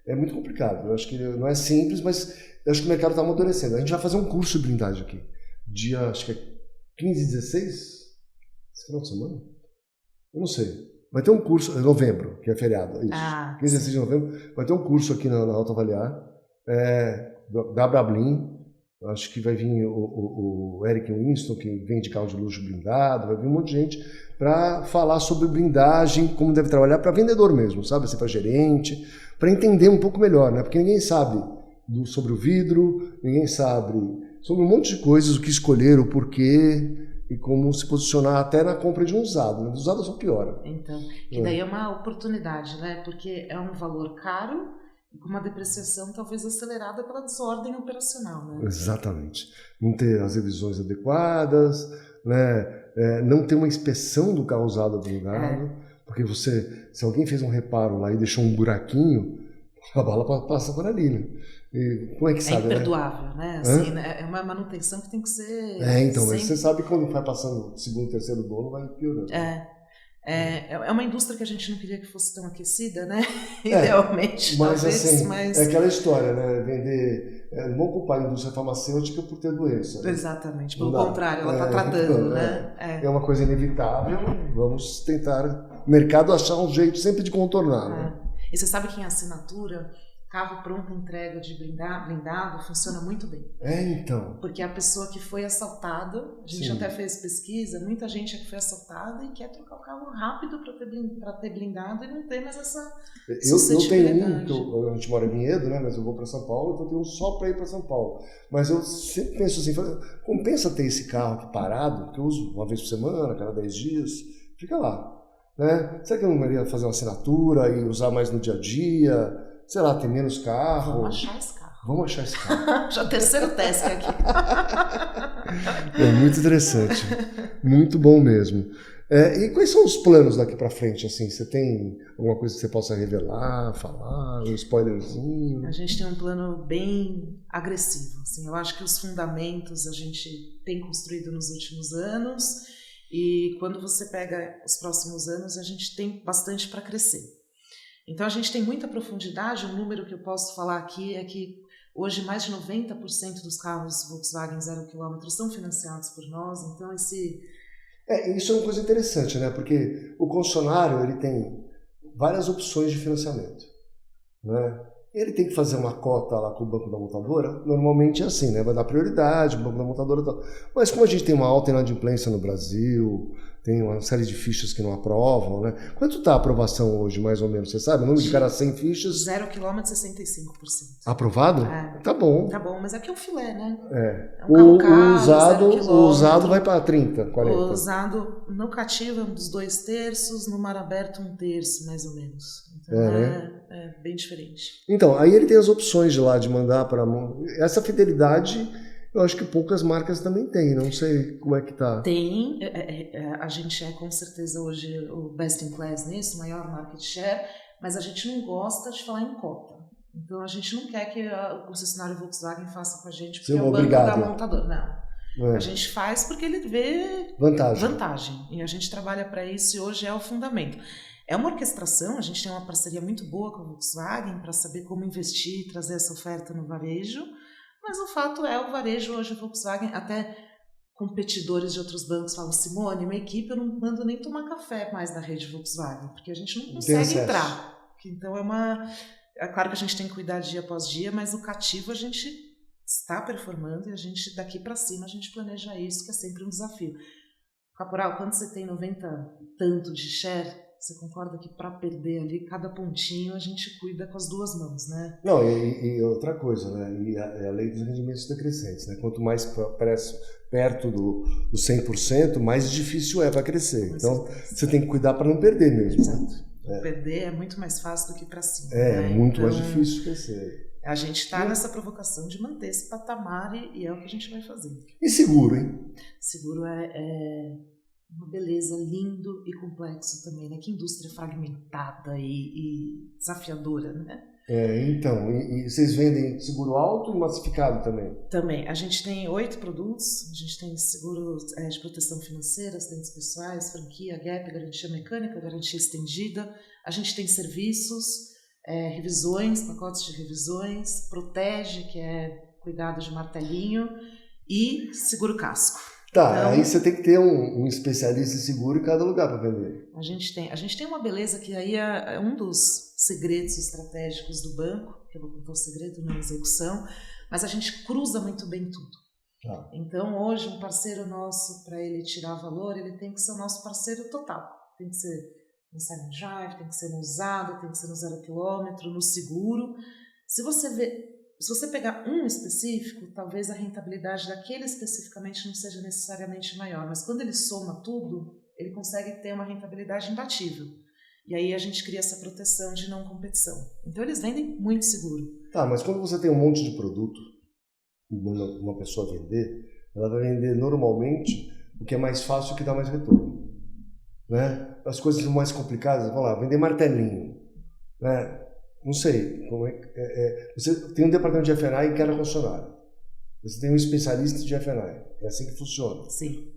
É muito complicado. Eu acho que não é simples, mas eu acho que o mercado está amadurecendo. A gente vai fazer um curso de blindagem aqui. Dia, acho que é 15 e 16? Esse final de semana? Eu não sei. Vai ter um curso, em novembro, que é feriado. Isso. 15 e 16 de novembro. Vai ter um curso aqui na Auto Avaliar, da Brablin. Acho que vai vir o Eric Winston, que vende carro de luxo blindado. Vai vir um monte de gente para falar sobre blindagem, como deve trabalhar para vendedor mesmo, sabe? Assim, para gerente, para entender um pouco melhor, né? Porque ninguém sabe sobre o vidro, ninguém sabe sobre um monte de coisas, o que escolher, o porquê e como se posicionar até na compra de um usado. Né? Os usados são pior. Então, que daí é uma oportunidade, né? Porque é um valor caro e com uma depreciação talvez acelerada pela desordem operacional, né? Exatamente. Não ter as revisões adequadas, né? Não ter uma inspeção do carro usado blindado, porque se alguém fez um reparo lá e deixou um buraquinho, a bala passa por ali, né? E como é que sabe, imperdoável, né? Assim, né? É uma manutenção que tem que ser... então, sempre... mas você sabe que quando vai passando o segundo, terceiro dono, vai piorando. É uma indústria que a gente não queria que fosse tão aquecida, né? Idealmente, mas, talvez, assim, mas... É aquela história, né? Vender... não vou culpar a indústria farmacêutica por ter doença. Né? Exatamente, pelo contrário, ela está tratando, né? É uma coisa inevitável, vamos tentar... O mercado achar um jeito sempre de contornar, né? E você sabe que em assinatura, carro pronto entrega de blindado funciona muito bem. Então. Porque a pessoa que foi assaltada, a gente até fez pesquisa, muita gente que foi assaltada e quer trocar o carro rápido para ter blindado e não ter mais essa suscetibilidade. Eu tenho a gente mora em Vinhedo, né? Mas eu vou para São Paulo, então eu tenho um só para ir para São Paulo. Mas eu sempre penso assim, compensa ter esse carro aqui parado, que eu uso uma vez por semana, cada 10 dias, fica lá. Né? Será que eu não iria fazer uma assinatura e usar mais no dia a dia? Sei lá, ter menos carro. Vamos achar esse carro. Já terceiro teste aqui. É muito interessante. Muito bom mesmo. E quais são os planos daqui para frente? Assim, você tem alguma coisa que você possa revelar, falar, um spoilerzinho? A gente tem um plano bem agressivo. Assim, eu acho que os fundamentos a gente tem construído nos últimos anos e quando você pega os próximos anos, a gente tem bastante para crescer. Então a gente tem muita profundidade. Um número que eu posso falar aqui é que hoje mais de 90% dos carros Volkswagen 0 km são financiados por nós. Então isso é uma coisa interessante, né? Porque o concessionário ele tem várias opções de financiamento, né? Ele tem que fazer uma cota lá com o banco da montadora. Normalmente é assim, né? Vai dar prioridade, o banco da montadora tal. Mas como a gente tem uma alta inadimplência no Brasil, tem uma série de fichas que não aprovam, né? Quanto está a aprovação hoje, mais ou menos? Você sabe? O número de cada 100 fichas... 0 km, 65%. Aprovado? Tá bom. Tá bom, mas aqui é um filé, né? É um carro o usado vai para 30, 40. O usado no cativo é um dos 2/3, no mar aberto 1/3, mais ou menos. Então é bem diferente. Então, aí ele tem as opções de lá, de mandar para... Essa fidelidade, eu acho que poucas marcas também têm, não sei como é que tá. Tem, a gente é com certeza hoje o best in class nisso, maior market share, mas a gente não gosta de falar em cota. Então a gente não quer que o concessionário Volkswagen faça com a gente porque é o banco da montadora. Não. A gente faz porque ele vê vantagem. E a gente trabalha para isso e hoje é o fundamento. É uma orquestração, a gente tem uma parceria muito boa com a Volkswagen para saber como investir e trazer essa oferta no varejo, mas o fato é o varejo hoje, a Volkswagen, até competidores de outros bancos falam, Simone, minha equipe eu não mando nem tomar café mais na rede Volkswagen, porque a gente não consegue entrar. Então é claro que a gente tem que cuidar dia após dia, mas o cativo a gente está performando e a gente daqui para cima a gente planeja isso, que é sempre um desafio. Caporal, quando você tem 90 e tanto de share, você concorda que para perder ali cada pontinho a gente cuida com as duas mãos, né? Não, e outra coisa, né? E a lei dos rendimentos decrescentes, né? Quanto mais perto do 100%, mais difícil é para crescer. Então, você tem que cuidar para não perder mesmo. Exato. Perder é muito mais fácil do que para cima. É muito mais difícil crescer. A gente está nessa provocação de manter esse patamar e é o que a gente vai fazer. E seguro, hein? Seguro é uma beleza, lindo e complexo também, né? Que indústria fragmentada e desafiadora, né? Então, e vocês vendem seguro alto e massificado também? Também. A gente tem 8 produtos. A gente tem seguro de proteção financeira, acidentes pessoais, franquia, gap, garantia mecânica, garantia estendida. A gente tem serviços, revisões, pacotes de revisões, protege, que é cuidado de martelinho, e seguro casco. Tá, então, aí você tem que ter um especialista em seguro em cada lugar para vender. A gente tem uma beleza que aí é um dos segredos estratégicos do banco, que eu vou contar o segredo na execução, mas a gente cruza muito bem tudo. Tá. Então hoje um parceiro nosso, para ele tirar valor, ele tem que ser o nosso parceiro total. Tem que ser no Silent Drive, tem que ser no usado, tem que ser no 0 km, no seguro. Se você pegar um específico, talvez a rentabilidade daquele especificamente não seja necessariamente maior, mas quando ele soma tudo, ele consegue ter uma rentabilidade imbatível. E aí a gente cria essa proteção de não competição. Então eles vendem muito seguro. Tá, mas quando você tem um monte de produto, uma pessoa vender, ela vai vender normalmente o que é mais fácil e o que dá mais retorno. Né? As coisas mais complicadas, vamos lá, vender martelinho, né? Não sei, como você tem um departamento de F&I em cada concessionário. Você tem um especialista de F&I. É assim que funciona. Sim.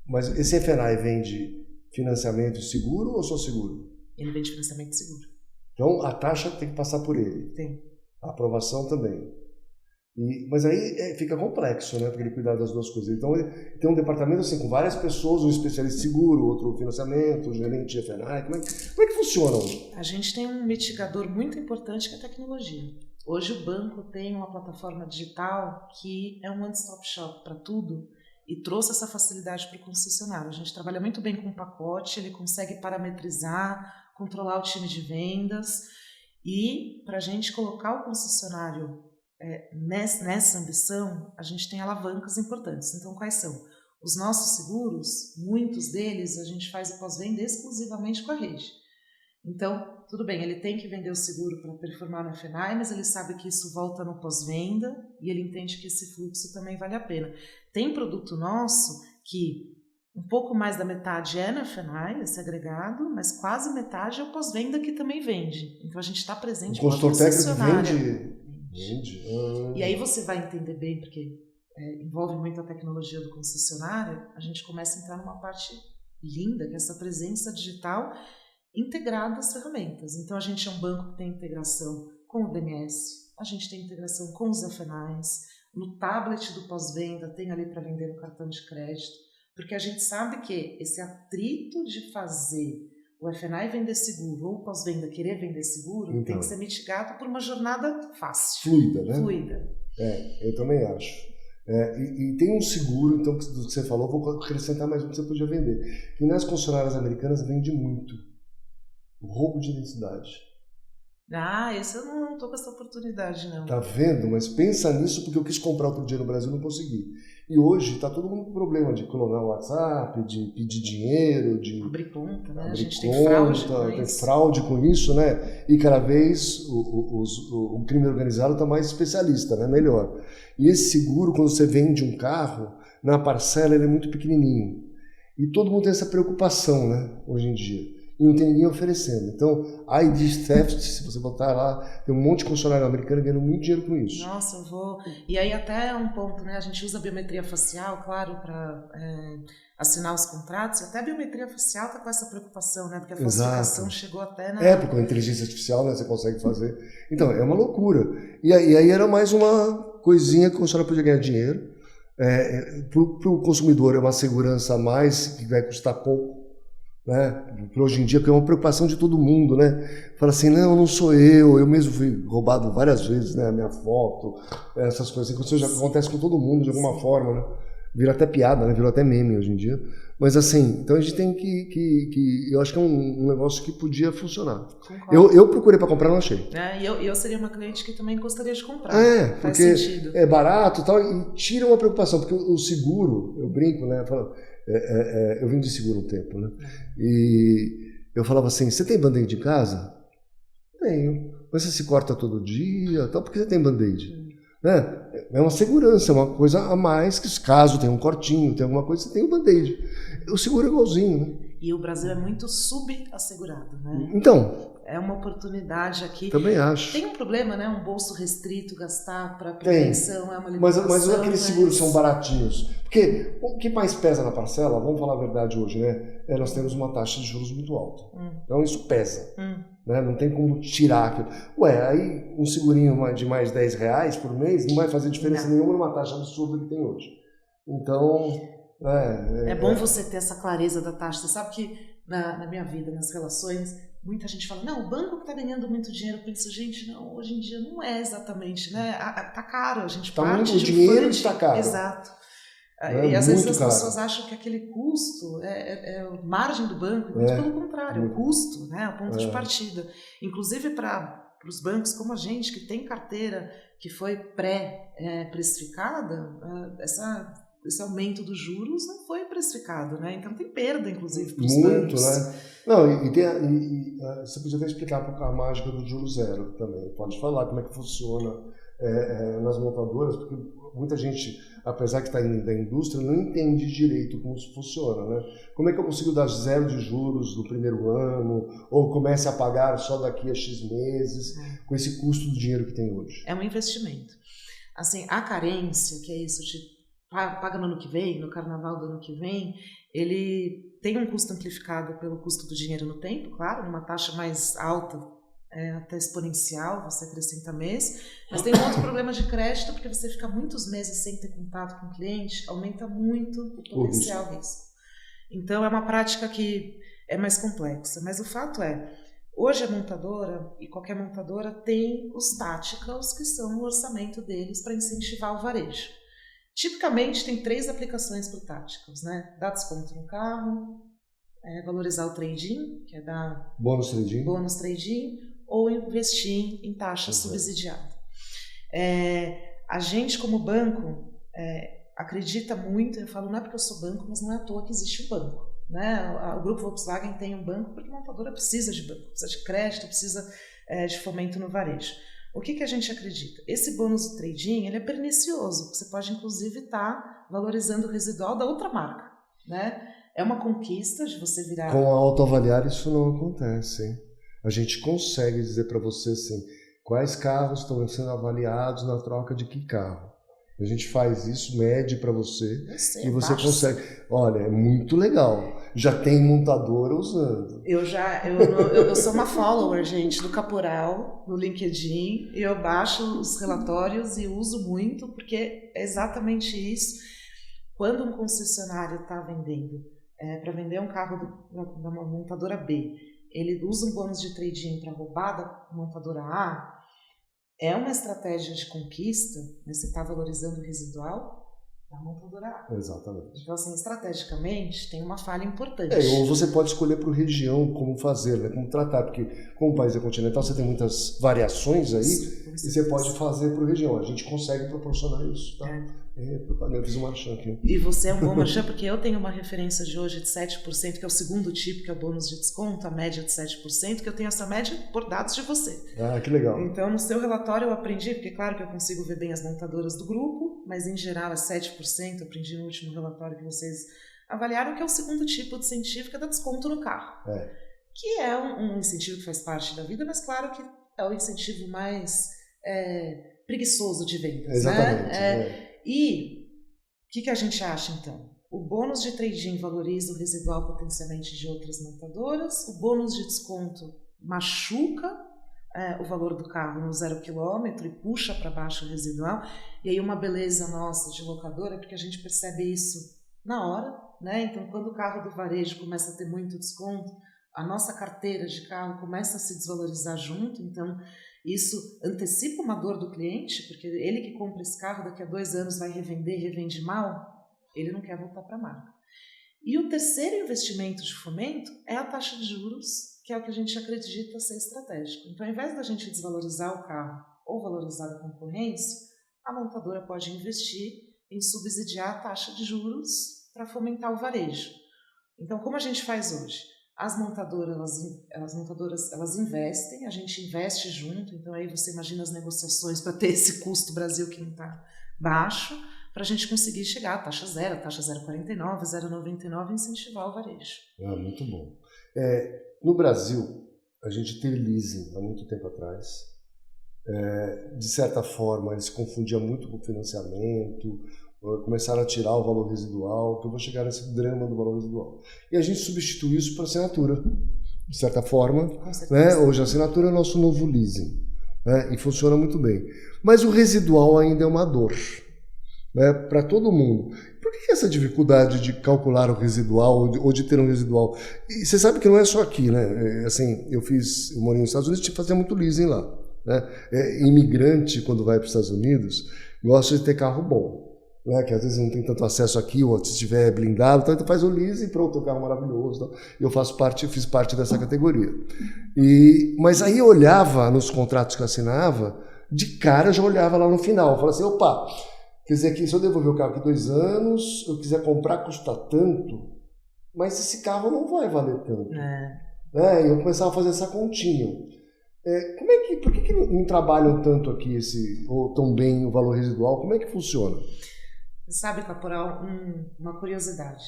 Mas esse F&I vende financiamento e seguro ou só seguro? Ele vende financiamento e seguro. Então a taxa tem que passar por ele. Tem. A aprovação também. Mas aí fica complexo, né? Porque ele cuidar das duas coisas. Então ele tem um departamento assim, com várias pessoas, um especialista em seguro, outro financiamento, um gerente de F&I. Como é que funciona hoje? A gente tem um mitigador muito importante que é a tecnologia. Hoje o banco tem uma plataforma digital que é um one-stop shop para tudo e trouxe essa facilidade para o concessionário. A gente trabalha muito bem com o pacote, ele consegue parametrizar, controlar o time de vendas e para a gente colocar o concessionário nessa ambição, a gente tem alavancas importantes. Então, quais são? Os nossos seguros, muitos deles, a gente faz o pós-venda exclusivamente com a rede. Então, tudo bem, ele tem que vender o seguro para performar na F&I, mas ele sabe que isso volta no pós-venda e ele entende que esse fluxo também vale a pena. Tem produto nosso que um pouco mais da metade é na F&I, esse agregado, mas quase metade é o pós-venda que também vende. Então, a gente está presente com a concessionária. Vende. E aí você vai entender bem, porque envolve muito a tecnologia do concessionário, a gente começa a entrar numa parte linda, que é essa presença digital integrada às ferramentas. Então a gente é um banco que tem integração com o DMS, a gente tem integração com os F&Is, no tablet do pós-venda tem ali para vender o cartão de crédito, porque a gente sabe que esse atrito de fazer o F&I vender seguro ou o pós-venda querer vender seguro tem que ser mitigado por uma jornada fácil. Fluida, né? Fluida. Eu também acho. E tem um seguro, então, do que você falou, vou acrescentar mais um que você podia vender. Que nas concessionárias americanas vende muito. O roubo de identidade. Esse eu não estou com essa oportunidade, não. Tá vendo? Mas pensa nisso, porque eu quis comprar outro dia no Brasil e não consegui. E hoje está todo mundo com problema de clonar o WhatsApp, de pedir dinheiro, de abrir conta, né? A abrir gente conta, tem fraude com tem isso. fraude com isso, né? E cada vez o crime organizado está mais especialista, né? Melhor. E esse seguro, quando você vende um carro, na parcela ele é muito pequenininho. E todo mundo tem essa preocupação, né? Hoje em dia. E não tem ninguém oferecendo. Então, ID theft, se você botar lá, tem um monte de funcionário americano ganhando muito dinheiro com isso. Nossa, eu vou... E aí até um ponto, né? A gente usa a biometria facial, claro, para assinar os contratos. E até a biometria facial está com essa preocupação, né? Porque a falsificação chegou até na... Porque com a inteligência artificial, né, você consegue fazer. Então, é uma loucura. E aí era mais uma coisinha que o funcionário podia ganhar dinheiro. Para o consumidor é uma segurança a mais, que vai custar pouco. Né? Porque hoje em dia, que é uma preocupação de todo mundo, né? Fala assim, não sou eu mesmo fui roubado várias vezes, né? A minha foto, essas coisas assim, que acontece com todo mundo de alguma forma, né? Virou até piada, né? Virou até meme hoje em dia. Mas assim, então a gente tem que eu acho que é um negócio que podia funcionar. Eu procurei para comprar, não achei. E eu seria uma cliente que também gostaria de comprar. Faz sentido. É barato e tal, e tira uma preocupação, porque o seguro, eu brinco, né? Eu vim de seguro um tempo, né? E eu falava assim, você tem band-aid em casa? Tenho. Mas você se corta todo dia, tal, por que você tem band-aid? Né? É uma segurança, é uma coisa a mais, que caso tenha um cortinho, tem alguma coisa, você tem o band-aid. O seguro é igualzinho, né? E o Brasil é muito subassegurado, né? Então... É uma oportunidade aqui. Também acho. Tem um problema, né? Um bolso restrito, gastar para prevenção, é uma limitação. Mas aqueles seguros são baratinhos. Porque o que mais pesa na parcela, vamos falar a verdade hoje, né? Nós temos uma taxa de juros muito alta. Então isso pesa. Né? Não tem como tirar aquilo. Aí um segurinho de mais R$10 por mês não vai fazer diferença nenhuma numa taxa absurda que tem hoje. Então... É bom você ter essa clareza da taxa. Você sabe que na minha vida, nas relações... Muita gente fala, não, o banco que está ganhando muito dinheiro. Eu penso, gente, não, hoje em dia não é exatamente, né? Tá caro, a gente parte de o dinheiro está caro. Exato. E às vezes as pessoas acham que aquele custo é a margem do banco, muito pelo contrário, o custo, né? O ponto de partida. Inclusive para os bancos como a gente, que tem carteira que foi pré-precificada, esse aumento dos juros não foi precificado, né? Então tem perda, inclusive, para os bancos. Né? Não, e você podia até explicar a mágica do juro zero também. Pode falar como é que funciona nas montadoras, porque muita gente, apesar que está da indústria, não entende direito como isso funciona, né? Como é que eu consigo dar zero de juros no primeiro ano, ou comece a pagar só daqui a X meses, com esse custo do dinheiro que tem hoje? É um investimento. Assim, a carência, que é isso de paga no ano que vem, no carnaval do ano que vem, ele tem um custo amplificado pelo custo do dinheiro no tempo, claro, numa taxa mais alta, até exponencial, você acrescenta mês, mas tem um outro problema de crédito, porque você fica muitos meses sem ter contato com o cliente, aumenta muito o potencial risco. Então é uma prática que é mais complexa, mas o fato é, hoje a montadora, e qualquer montadora, tem os tacticals, que são o orçamento deles para incentivar o varejo. Tipicamente tem 3 aplicações para o Tacticals, né? Dar desconto no carro, valorizar o trade-in, que é dar bônus trade-in, ou investir em taxa subsidiada. A gente, como banco, acredita muito, eu falo, não é porque eu sou banco, mas não é à toa que existe um banco. Né? O grupo Volkswagen tem um banco porque a montadora precisa de banco, precisa de crédito, precisa de fomento no varejo. O que a gente acredita? Esse bônus de trade-in, ele é pernicioso. Você pode, inclusive, estar valorizando o residual da outra marca. Né? É uma conquista de você virar... Com a autoavaliar, isso não acontece. Hein? A gente consegue dizer para você assim, quais carros estão sendo avaliados na troca de que carro. A gente faz isso, mede para você e você consegue. Olha, é muito legal. Já tem montadora usando. Eu sou uma follower, gente, do Caporal no LinkedIn. E eu baixo os relatórios e uso muito, porque é exatamente isso. Quando um concessionário está vendendo, para vender um carro da montadora B, ele usa um bônus de trade-in para roubar da montadora A, é uma estratégia de conquista, né? Você está valorizando o residual, da montadora A. Exatamente. Então, assim, estrategicamente, tem uma falha importante. Ou você pode escolher por região como fazer, né? Como tratar, porque como o país é continental, você tem muitas variações aí, e você pode fazer por região. A gente consegue proporcionar isso, tá? Eu fiz um marchand aqui. E você é um bom marchand, porque eu tenho uma referência de hoje de 7%, que é o segundo tipo, que é o bônus de desconto, a média de 7%, que eu tenho essa média por dados de você. Ah, que legal. Então, no seu relatório eu aprendi, porque claro que eu consigo ver bem as montadoras do grupo, mas em geral é 7%, eu aprendi no último relatório que vocês avaliaram, que é o segundo tipo de incentivo, que é dar desconto no carro. Que é um incentivo que faz parte da vida, mas claro que é o incentivo mais preguiçoso de vendas. Exatamente. Né? E o que a gente acha então? O bônus de trade-in valoriza o residual potencialmente de outras montadoras, o bônus de desconto machuca o valor do carro no 0 km e puxa para baixo o residual. E aí uma beleza nossa de locadora é porque a gente percebe isso na hora, né? Então quando o carro do varejo começa a ter muito desconto, a nossa carteira de carro começa a se desvalorizar junto, então isso antecipa uma dor do cliente, porque ele que compra esse carro daqui a 2 anos vai revender, revende mal, ele não quer voltar para a marca. E o terceiro investimento de fomento é a taxa de juros, que é o que a gente acredita ser estratégico. Então, ao invés da gente desvalorizar o carro ou valorizar a concorrência, a montadora pode investir em subsidiar a taxa de juros para fomentar o varejo. Então, como a gente faz hoje? As montadoras, elas investem, a gente investe junto, então aí você imagina as negociações para ter esse custo Brasil que não está baixo, para a gente conseguir chegar a taxa zero, taxa 0,49, 0,99 e incentivar o varejo. Muito bom. No Brasil, a gente teve leasing há muito tempo atrás. De certa forma, ele se confundia muito com financiamento, começaram a tirar o valor residual, que eu vou chegar nesse drama do valor residual. E a gente substituiu isso por assinatura, de certa forma. Né? Hoje a assinatura é o nosso novo leasing, né? E funciona muito bem. Mas o residual ainda é uma dor, né? Para todo mundo. Por que essa dificuldade de calcular o residual ou de ter um residual? E você sabe que não é só aqui, né? Assim, eu morei nos Estados Unidos e fazia muito leasing lá. Né? Imigrante, quando vai para os Estados Unidos, gosta de ter carro bom. Né, que às vezes não tem tanto acesso aqui, ou se estiver blindado, então faz o leasing e pronto, o carro é maravilhoso. Então, eu fiz parte dessa categoria. Mas aí eu olhava nos contratos que eu assinava, de cara eu já olhava lá no final, eu falava assim, opa, quer dizer que se eu devolver o carro aqui 2 anos, eu quiser comprar, custa tanto, mas esse carro não vai valer tanto. E eu começava a fazer essa continha. Por que não trabalham tanto aqui ou tão bem o valor residual? Como é que funciona? Sabe, Caporal, uma curiosidade.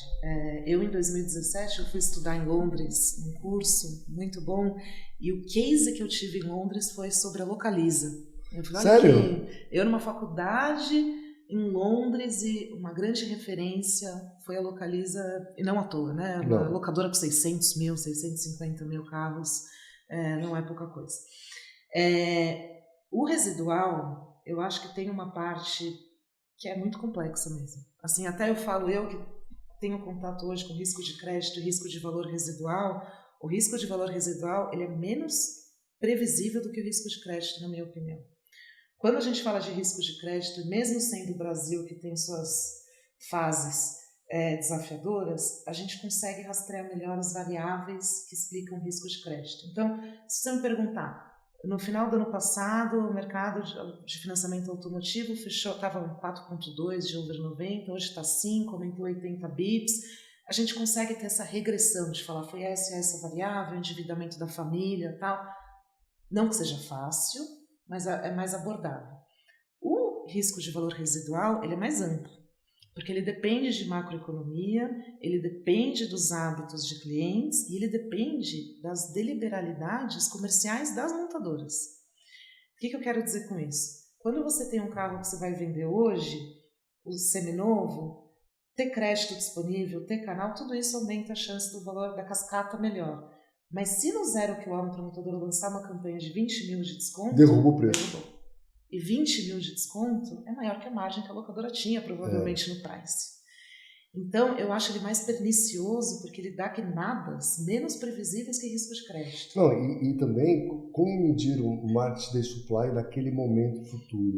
Eu, em 2017, eu fui estudar em Londres, um curso muito bom, e o case que eu tive em Londres foi sobre a Localiza. Sério? Eu, numa faculdade em Londres, e uma grande referência foi a Localiza, e não à toa, né? Uma locadora com 600 mil, 650 mil carros, não é pouca coisa. O residual, eu acho que tem uma parte que é muito complexa mesmo. Assim, até eu que tenho contato hoje com risco de crédito e risco de valor residual, o risco de valor residual ele é menos previsível do que o risco de crédito, na minha opinião. Quando a gente fala de risco de crédito, mesmo sendo o Brasil que tem suas fases desafiadoras, a gente consegue rastrear melhor as variáveis que explicam o risco de crédito. Então, se você me perguntar, no final do ano passado, o mercado de financiamento automotivo estava 4,2 de over 90, hoje está 5, aumentou 80 bips. A gente consegue ter essa regressão de falar, foi essa variável, endividamento da família, tal. Não que seja fácil, mas é mais abordável. O risco de valor residual ele é mais amplo, porque ele depende de macroeconomia, ele depende dos hábitos de clientes e ele depende das deliberalidades comerciais das montadoras. O que eu quero dizer com isso? Quando você tem um carro que você vai vender hoje, o seminovo, ter crédito disponível, ter canal, tudo isso aumenta a chance do valor da cascata melhor. Mas se no 0 km a montadora lançar uma campanha de 20 mil de desconto, derruba o preço. E 20 mil de desconto é maior que a margem que a locadora tinha, provavelmente, no price. Então, eu acho ele mais pernicioso porque ele dá queimadas menos previsíveis que risco de crédito. Não, e também, como medir o market day supply naquele momento futuro?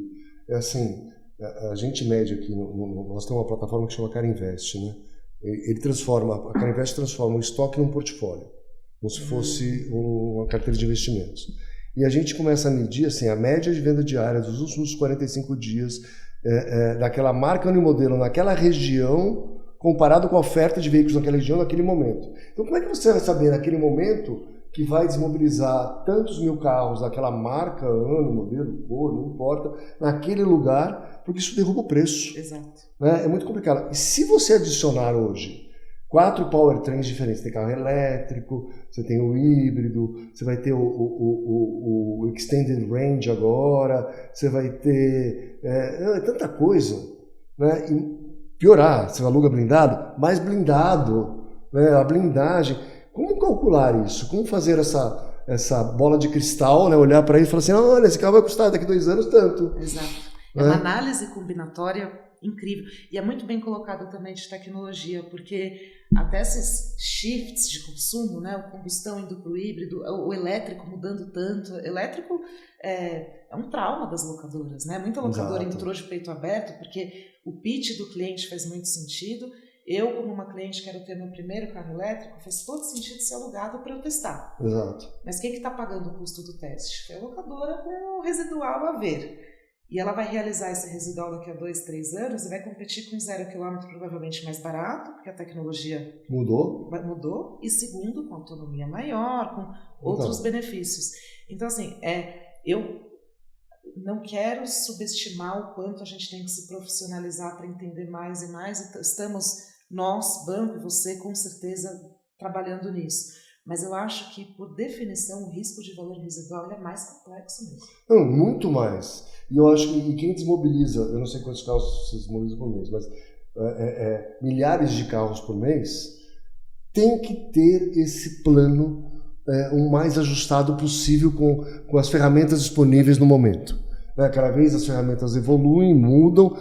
É assim, a gente mede aqui, nós temos uma plataforma que chama Carinvest, né? A Carinvest transforma um estoque num portfólio, como se fosse uma carteira de investimentos. E a gente começa a medir assim, a média de venda diária dos últimos 45 dias daquela marca ou modelo naquela região, comparado com a oferta de veículos naquela região naquele momento. Então, como é que você vai saber naquele momento que vai desmobilizar tantos mil carros daquela marca, ano, modelo, cor, não importa, naquele lugar, porque isso derruba o preço. Exato. Né? É muito complicado. E se você adicionar hoje 4 powertrains diferentes, tem carro elétrico, você tem o híbrido, você vai ter o extended range agora, você vai ter tanta coisa, né? E piorar, você aluga blindado, mais blindado, né? A blindagem. Como calcular isso? Como fazer essa bola de cristal, né? Olhar para ele e falar assim, olha, esse carro vai custar daqui 2 anos tanto. Exato. É uma análise combinatória incrível. E é muito bem colocado também de tecnologia, porque até esses shifts de consumo, né? O combustão indo para o híbrido, o elétrico mudando tanto. Elétrico é um trauma das locadoras, né? Muita locadora entrou de peito aberto, porque o pitch do cliente faz muito sentido. Eu, como uma cliente, quero ter meu primeiro carro elétrico, faz todo sentido ser alugado para eu testar. Exato. Mas quem que está pagando o custo do teste? É a locadora com o residual a ver. E ela vai realizar esse residual daqui a 2, 3 anos e vai competir com 0 km provavelmente mais barato, porque a tecnologia mudou. E segundo, com autonomia maior, com outros benefícios. Então, assim, eu não quero subestimar o quanto a gente tem que se profissionalizar para entender mais e mais. Estamos, nós, banco, você, com certeza, trabalhando nisso. Mas eu acho que, por definição, o risco de valor residual é mais complexo mesmo. Não, muito mais. E eu acho que quem desmobiliza, eu não sei quantos carros se desmobilizam por mês, mas milhares de carros por mês, tem que ter esse plano o mais ajustado possível com as ferramentas disponíveis no momento. Cada vez as ferramentas evoluem, mudam,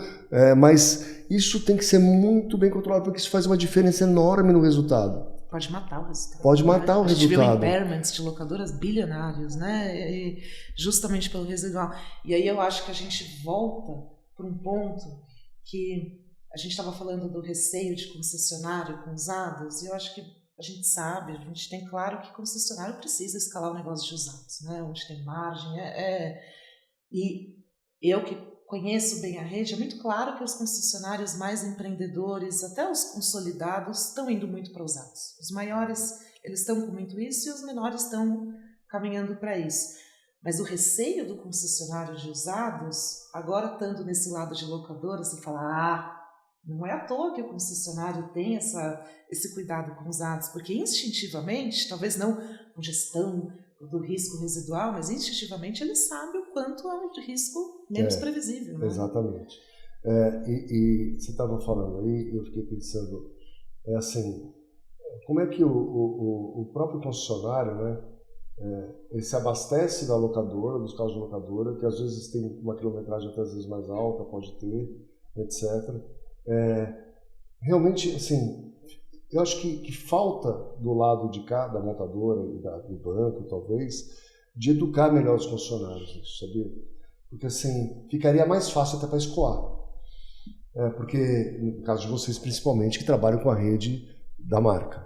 mas isso tem que ser muito bem controlado, porque isso faz uma diferença enorme no resultado. Pode matar o resultado. Pode matar o resultado. A gente viu impairments de locadoras bilionários, né? E justamente pelo residual. E aí eu acho que a gente volta para um ponto que a gente estava falando do receio de concessionário com usados, e eu acho que a gente sabe, a gente tem claro que concessionário precisa escalar o negócio de usados, né? Onde tem margem. E eu que conheço bem a rede, é muito claro que os concessionários mais empreendedores, até os consolidados, estão indo muito para usados. Os maiores, eles estão com muito isso, e os menores estão caminhando para isso. Mas o receio do concessionário de usados, agora estando nesse lado de locadora, você fala, não é à toa que o concessionário tem esse cuidado com usados, porque instintivamente, talvez não com gestão do risco residual, mas instintivamente ele sabe o quanto é um risco menos previsível. Né? Exatamente. E você estava falando aí, eu fiquei pensando, assim, como é que o próprio concessionário, né, ele se abastece da locadora, dos carros de locadora, que às vezes tem uma quilometragem até às vezes mais alta, pode ter, etc. Realmente, assim, eu acho que falta do lado de cá, da montadora e do banco, talvez, de educar melhor os funcionários, sabia? Porque, assim, ficaria mais fácil até para escoar. Porque, no caso de vocês, principalmente, que trabalham com a rede da marca.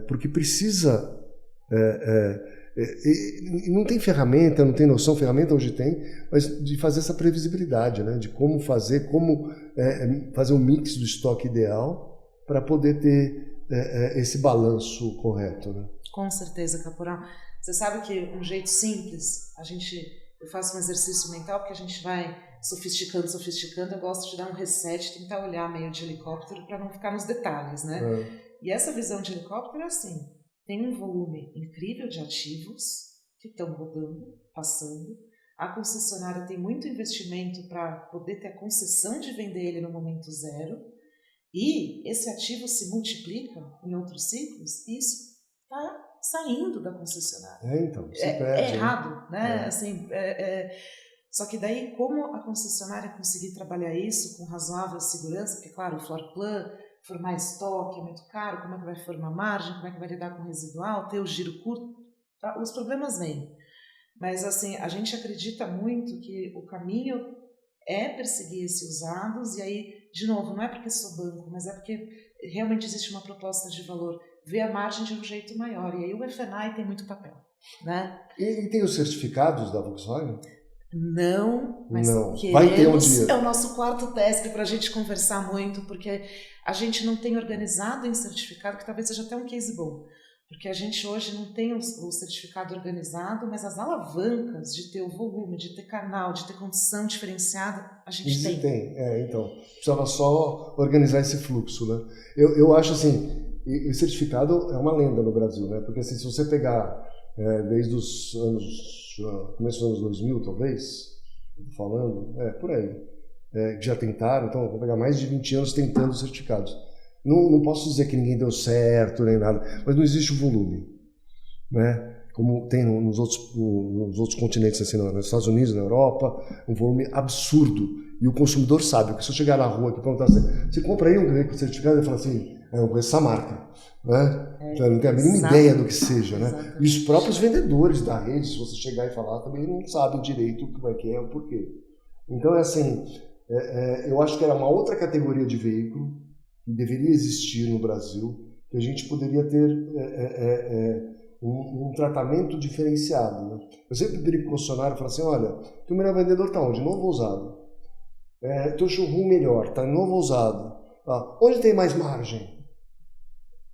Porque precisa... não tem ferramenta, não tem noção, ferramenta hoje tem, mas de fazer essa previsibilidade, né? De como fazer um mix do estoque ideal para poder ter esse balanço correto, né? Com certeza, Caporal. Você sabe que um jeito simples, eu faço um exercício mental, porque a gente vai sofisticando, eu gosto de dar um reset, tentar olhar meio de helicóptero para não ficar nos detalhes, né? E essa visão de helicóptero é assim, tem um volume incrível de ativos que estão rodando, passando, a concessionária tem muito investimento para poder ter a concessão de vender ele no momento zero, e esse ativo se multiplica em outros ciclos, e isso está saindo da concessionária. Então, se perde, errado, né? Assim, só que daí, como a concessionária conseguir trabalhar isso com razoável segurança, porque, claro, o floor plan, formar estoque é muito caro, como é que vai formar margem, como é que vai lidar com o residual, ter o giro curto, tá? Os problemas vêm. Mas, assim, a gente acredita muito que o caminho é perseguir esses usados, e aí, de novo, não é porque sou banco, mas é porque realmente existe uma proposta de valor, ver a margem de um jeito maior, e aí o F&I tem muito papel, né? E tem os certificados da Volkswagen? Não, mas não. Queremos, vai ter um dia. É o nosso quarto teste para a gente conversar muito, porque a gente não tem organizado em certificado, que talvez seja até um case bom. Porque a gente hoje não tem o certificado organizado, mas as alavancas de ter o volume, de ter canal, de ter condição diferenciada, a gente tem. Então, precisava só organizar esse fluxo, né? Eu acho assim, o certificado é uma lenda no Brasil, né? Porque assim, se você pegar desde os começo dos anos 2000, talvez, falando, por aí, já tentaram, então vou pegar mais de 20 anos tentando certificados. Não posso dizer que ninguém deu certo nem nada, mas não existe o volume, né? Como tem nos outros continentes, assim, nos Estados Unidos, na Europa, um volume absurdo. E o consumidor sabe que se eu chegar na rua aqui e perguntar assim, você compra aí um veículo certificado? Ele fala assim, eu conheço essa marca, né? Então, não tem a mínima ideia do que seja, né? Exatamente. E os próprios vendedores da rede, se você chegar e falar, também não sabem direito como é que é, o porquê. Então, eu acho que era uma outra categoria de veículo que deveria existir no Brasil, que a gente poderia ter um tratamento diferenciado. Né? Eu sempre brinco com o concessionário e falo assim, olha, teu melhor vendedor está onde? Novo ou usado? Teu showroom melhor, está novo ou usado? Onde tem mais margem?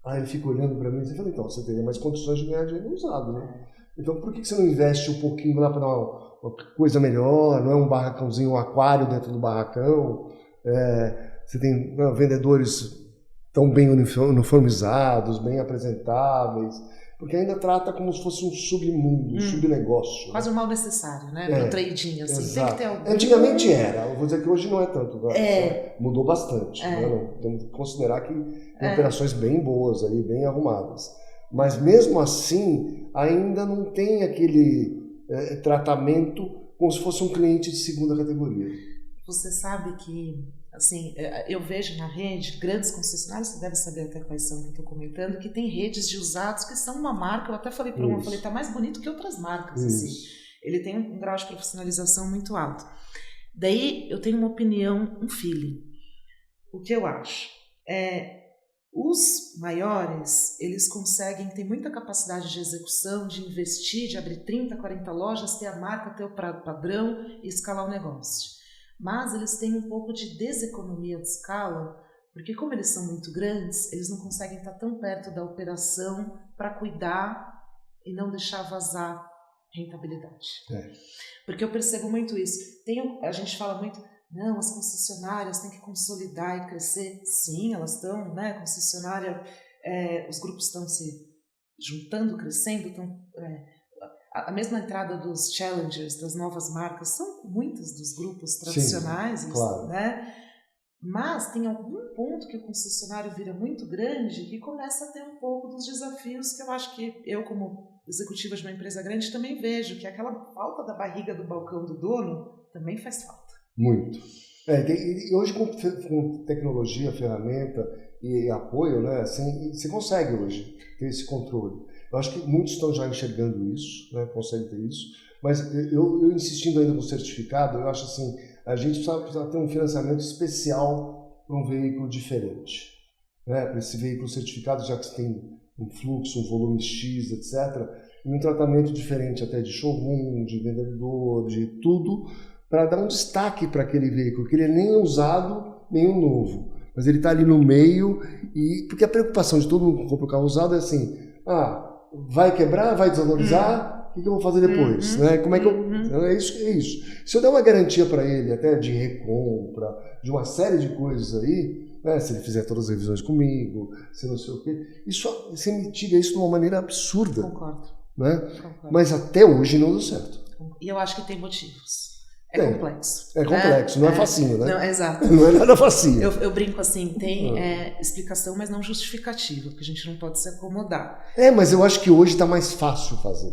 Aí ele fica olhando para mim e fala, então, você teria mais condições de ganhar dinheiro usado, né? Então, por que você não investe um pouquinho lá para dar uma coisa melhor? Não é um barracãozinho, um aquário dentro do barracão? Você tem vendedores tão bem uniformizados, bem apresentáveis, porque ainda trata como se fosse um submundo, um subnegócio. Quase um mal necessário, né? Para o trading, assim. Exato. Tem que ter algum... Antigamente era, eu vou dizer que hoje não é tanto. Mudou bastante. Né? Temos que considerar que tem operações bem boas, aí, bem arrumadas. Mas mesmo assim, ainda não tem aquele tratamento como se fosse um cliente de segunda categoria. Você sabe que, assim, eu vejo na rede grandes concessionários, você deve saber até quais são que eu estou comentando, que tem redes de usados que são uma marca, eu até falei para uma, tá mais bonito que outras marcas, assim. Ele tem um grau de profissionalização muito alto. Daí eu tenho uma opinião, um feeling. O que eu acho? Os maiores, eles conseguem ter muita capacidade de execução, de investir, de abrir 30, 40 lojas, ter a marca, ter o padrão e escalar o negócio. Mas eles têm um pouco de deseconomia de escala, porque como eles são muito grandes, eles não conseguem estar tão perto da operação para cuidar e não deixar vazar rentabilidade. Porque eu percebo muito isso. A gente fala muito, não, as concessionárias têm que consolidar e crescer. Sim, elas estão, né? Concessionária, os grupos estão se juntando, crescendo, estão... A mesma entrada dos challengers, das novas marcas, são muitas dos grupos tradicionais, sim, claro. Né? Mas tem algum ponto que o concessionário vira muito grande que começa a ter um pouco dos desafios que eu acho que eu, como executiva de uma empresa grande, também vejo, que aquela falta da barriga do balcão do dono também faz falta. Muito. E hoje com tecnologia, ferramenta e apoio, né, assim, você consegue hoje ter esse controle. Eu acho que muitos estão já enxergando isso, né, conseguem ter isso, mas eu insistindo ainda no certificado, eu acho assim, a gente precisa ter um financiamento especial para um veículo diferente. Né, para esse veículo certificado, já que você tem um fluxo, um volume X, etc., e um tratamento diferente até de showroom, de vendedor, de tudo, para dar um destaque para aquele veículo, que ele é nem usado, nem o novo. Mas ele está ali no meio, porque a preocupação de todo mundo que compra o carro usado é assim, vai quebrar, vai desvalorizar, o que eu vou fazer depois? Né? Como é que eu... É isso. Se eu der uma garantia para ele, até de recompra, de uma série de coisas aí, né? Se ele fizer todas as revisões comigo, se não sei o quê, você mitiga isso de uma maneira absurda. Concordo. Né? Concordo. Mas até hoje não deu certo. E eu acho que tem motivos. Complexo. É complexo, não é facinho, né? Não, exato. Não é nada facinho. Eu brinco assim, tem explicação, mas não justificativa, porque a gente não pode se acomodar. Mas eu acho que hoje está mais fácil fazer.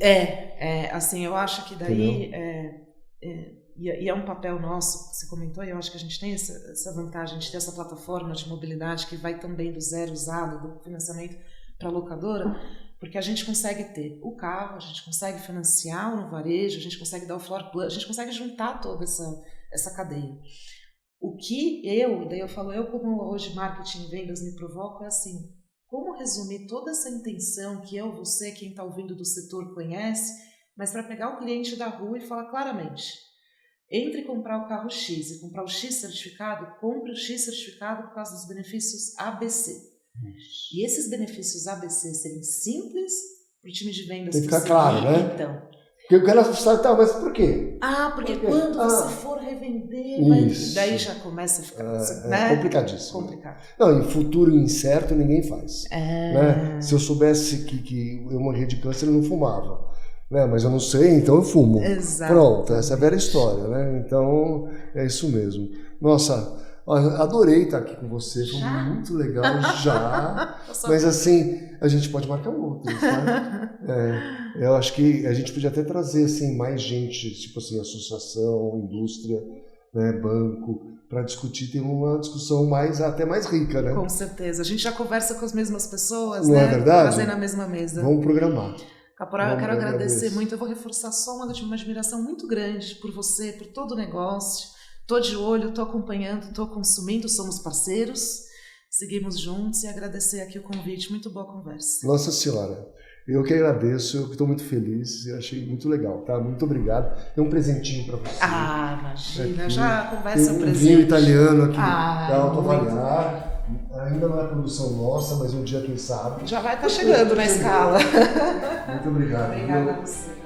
Assim, eu acho que daí... E é um papel nosso, você comentou, e eu acho que a gente tem essa vantagem de ter essa plataforma de mobilidade que vai também do zero usado, do financiamento para a locadora, porque a gente consegue ter o carro, a gente consegue financiar no varejo, a gente consegue dar o floor plan, a gente consegue juntar toda essa cadeia. O que daí eu falo, eu como hoje marketing e vendas me provoco, é assim, como resumir toda essa intenção que você, quem está ouvindo do setor conhece, mas para pegar o cliente da rua e falar claramente, entre comprar o carro X e comprar o X certificado, compre o X certificado por causa dos benefícios ABC. E esses benefícios ABC serem simples para o time de vendas tem que ficar claro, né? Então. Porque eu quero assustar, tá, mas por quê? Porque quando você for revender, daí já começa a ficar né? Complicadíssimo. Complicado. Não, em futuro incerto ninguém faz. Né? Se eu soubesse que eu morria de câncer, eu não fumava. Né? Mas eu não sei, então eu fumo. Exato. Pronto, essa é a velha história, né? Então é isso mesmo. Nossa, adorei estar aqui com você, foi muito legal já. Mas assim, a gente pode marcar outro, tá? Eu acho que a gente podia até trazer assim, mais gente, tipo assim, associação, indústria, né, banco, para discutir, ter uma discussão até mais rica, né? Com certeza. A gente já conversa com as mesmas pessoas, não né? É verdade? Fazer na mesma mesa. Vamos programar. Caporal, eu quero agradecer muito. Eu vou reforçar só uma admiração muito grande por você, por todo o negócio. Estou de olho, estou acompanhando, estou consumindo, somos parceiros, seguimos juntos e agradecer aqui o convite. Muito boa conversa. Nossa Senhora, eu que agradeço, eu estou muito feliz, eu achei muito legal, tá? Muito obrigado. Tem um presentinho para você. Imagina, aqui. Já conversa o presente. Vinho italiano aqui da Autovaliar. Ainda não é produção nossa, mas um dia quem sabe. Já vai estar chegando na escala. Muito obrigado. Obrigada a você.